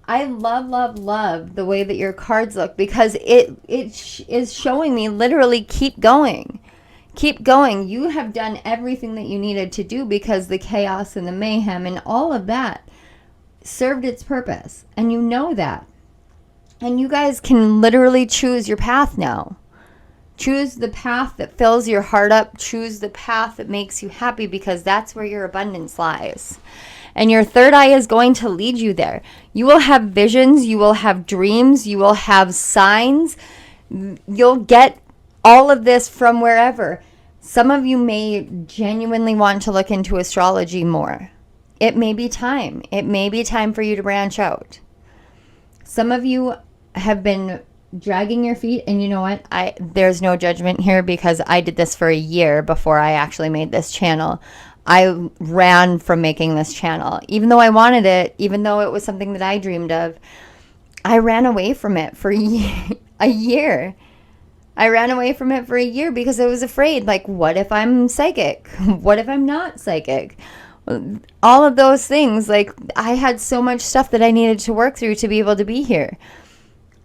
I love the way that your cards look, because it is showing me literally keep going. Keep going. You have done everything that you needed to do because the chaos and the mayhem and all of that served its purpose. And you know that. And you guys can literally choose your path now. Choose the path that fills your heart up. Choose the path that makes you happy, because that's where your abundance lies. And your third eye is going to lead you there. You will have visions. You will have dreams. You will have signs. You'll get all of this from wherever. Some of you may genuinely want to look into astrology more. It may be time. It may be time for you to branch out. Some of you have been dragging your feet, and you know what? There's no judgment here, because I did this for a year before I actually made this channel. I ran from making this channel. Even though I wanted it, even though it was something that I dreamed of, I ran away from it for a year. I ran away from it for a year because I was afraid. Like, what if I'm psychic? What if I'm not psychic? all of those things. Like, I had so much stuff that I needed to work through to be able to be here.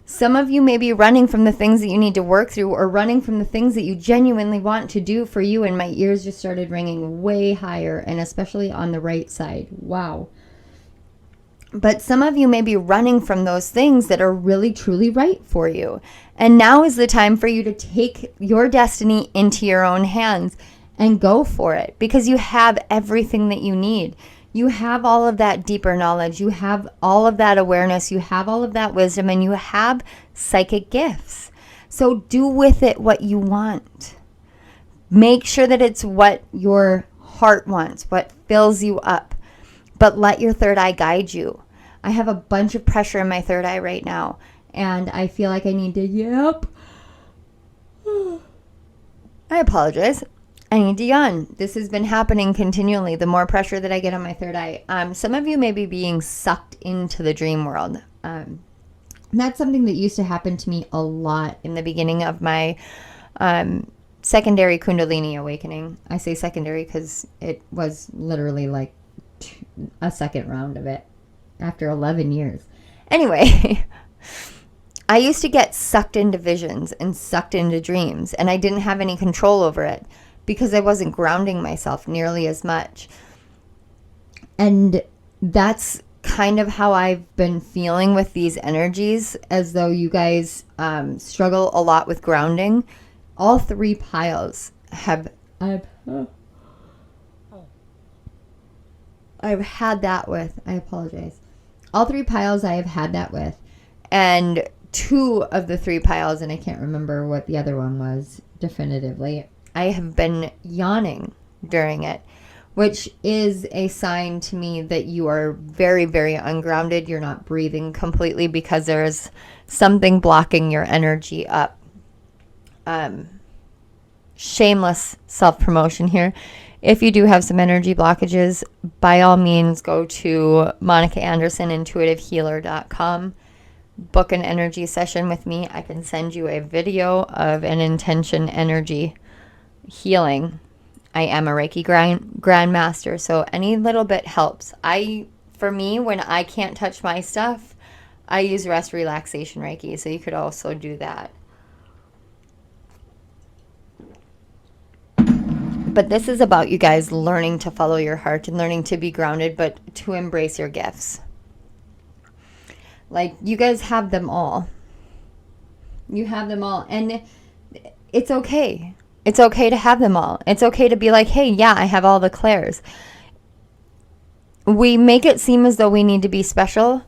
Some of you may be running from the things that you need to work through, or running from the things that you genuinely want to do for you. And my ears just started ringing way higher, and especially on the right side. Wow. But some of you may be running from those things that are really, truly right for you. And now is the time for you to take your destiny into your own hands and go for it, because you have everything that you need. You have all of that deeper knowledge. You have all of that awareness. You have all of that wisdom, and you have psychic gifts. So do with it what you want. Make sure that it's what your heart wants, what fills you up. But let your third eye guide you. I have a bunch of pressure in my third eye right now, and I feel like I need to, I apologize. I need to yawn. This has been happening continually. The more pressure that I get on my third eye. Some of you may be being sucked into the dream world. That's something that used to happen to me a lot in the beginning of my secondary Kundalini awakening. I say secondary because it was literally like a second round of it after 11 years. Anyway, I used to get sucked into visions and sucked into dreams, and I didn't have any control over it, because I wasn't grounding myself nearly as much. And that's kind of how I've been feeling with these energies, as though you guys struggle a lot with grounding. All three piles I've had that with. I apologize. All three piles I have had that with. And two of the three piles, and I can't remember what the other one was definitively, I have been yawning during it, which is a sign to me that you are very, very ungrounded. You're not breathing completely, because there's something blocking your energy up. Shameless self-promotion here. If you do have some energy blockages, by all means, go to Monica Anderson, intuitivehealer.com. Book an energy session with me. I can send you a video of an intention energy healing. I am a Reiki grandmaster, so any little bit helps. For me, when I can't touch my stuff, I use rest relaxation Reiki, so you could also do that. But this is about you guys learning to follow your heart and learning to be grounded, but to embrace your gifts. Like, you guys have them all. You have them all, and it's okay. It's okay to have them all. It's okay to be like, hey, yeah, I have all the clairs. We make it seem as though we need to be special,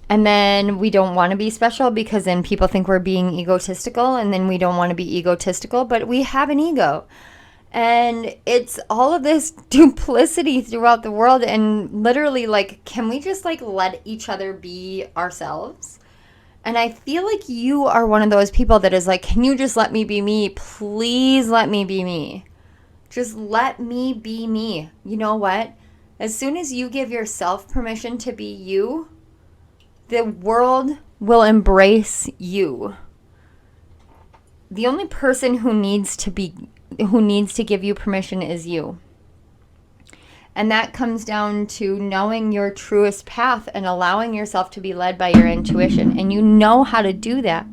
and then we don't want to be special, because then people think we're being egotistical, and then we don't want to be egotistical, but we have an ego. And it's all of this duplicity throughout the world, and literally, like, can we just, like, let each other be ourselves? And I feel like you are one of those people that is like, can you just let me be me? Please let me be me. Just let me be me. You know what? As soon as you give yourself permission to be you, the world will embrace you. The only person who needs to give you permission is you. And that comes down to knowing your truest path and allowing yourself to be led by your intuition. And you know how to do that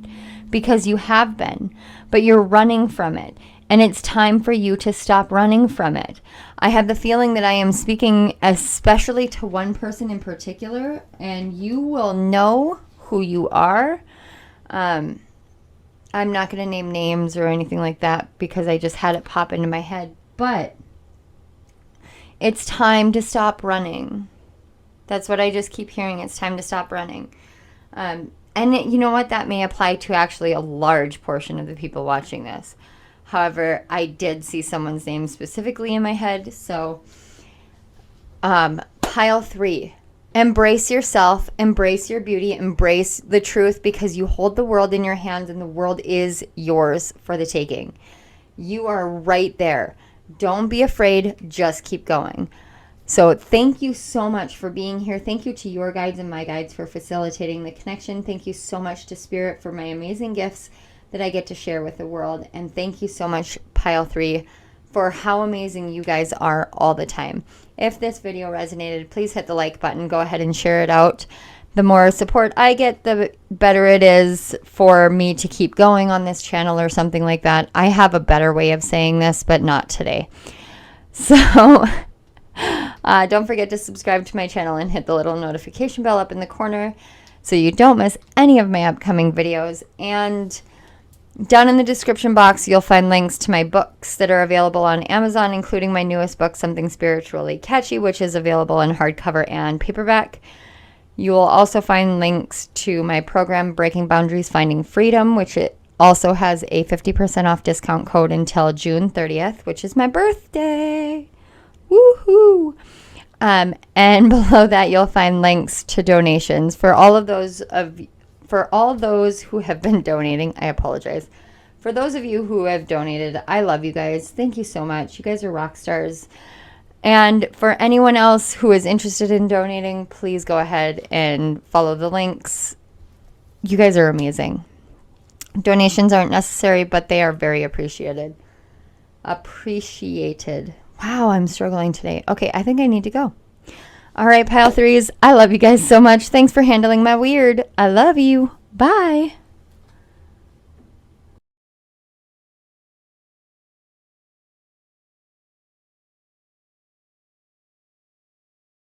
because you have been, but you're running from it. And it's time for you to stop running from it. I have the feeling that I am speaking especially to one person in particular, and you will know who you are. I'm not going to name names or anything like that because I just had it pop into my head. But it's time to stop running. That's what I just keep hearing. It's time to stop running. And you know what? That may apply to actually a large portion of the people watching this. However, I did see someone's name specifically in my head. So, pile 3. Embrace yourself. Embrace your beauty. Embrace the truth, because you hold the world in your hands and the world is yours for the taking. You are right there. Don't be afraid. Just keep going. So thank you so much for being here. Thank you to your guides and my guides for facilitating the connection. Thank you so much to Spirit for my amazing gifts that I get to share with the world. And thank you so much, Pile 3, for how amazing you guys are all the time. If this video resonated, please hit the like button. Go ahead and share it out. The more support I get, the better it is for me to keep going on this channel or something like that. I have a better way of saying this, but not today. So don't forget to subscribe to my channel and hit the little notification bell up in the corner so you don't miss any of my upcoming videos. And down in the description box, you'll find links to my books that are available on Amazon, including my newest book, Something Spiritually Catchy, which is available in hardcover and paperback. You will also find links to my program, Breaking Boundaries, Finding Freedom, which it also has a 50% off discount code until June 30th, which is my birthday. Woohoo! And below that, you'll find links to donations for all of those who have been donating. I apologize. For those of you who have donated, I love you guys. Thank you so much. You guys are rock stars. And for anyone else who is interested in donating, please go ahead and follow the links. You guys are amazing. Donations aren't necessary, but they are very appreciated. Appreciated. Wow, I'm struggling today. Okay, I think I need to go. All right, pile threes, I love you guys so much. Thanks for handling my weird. I love you. Bye.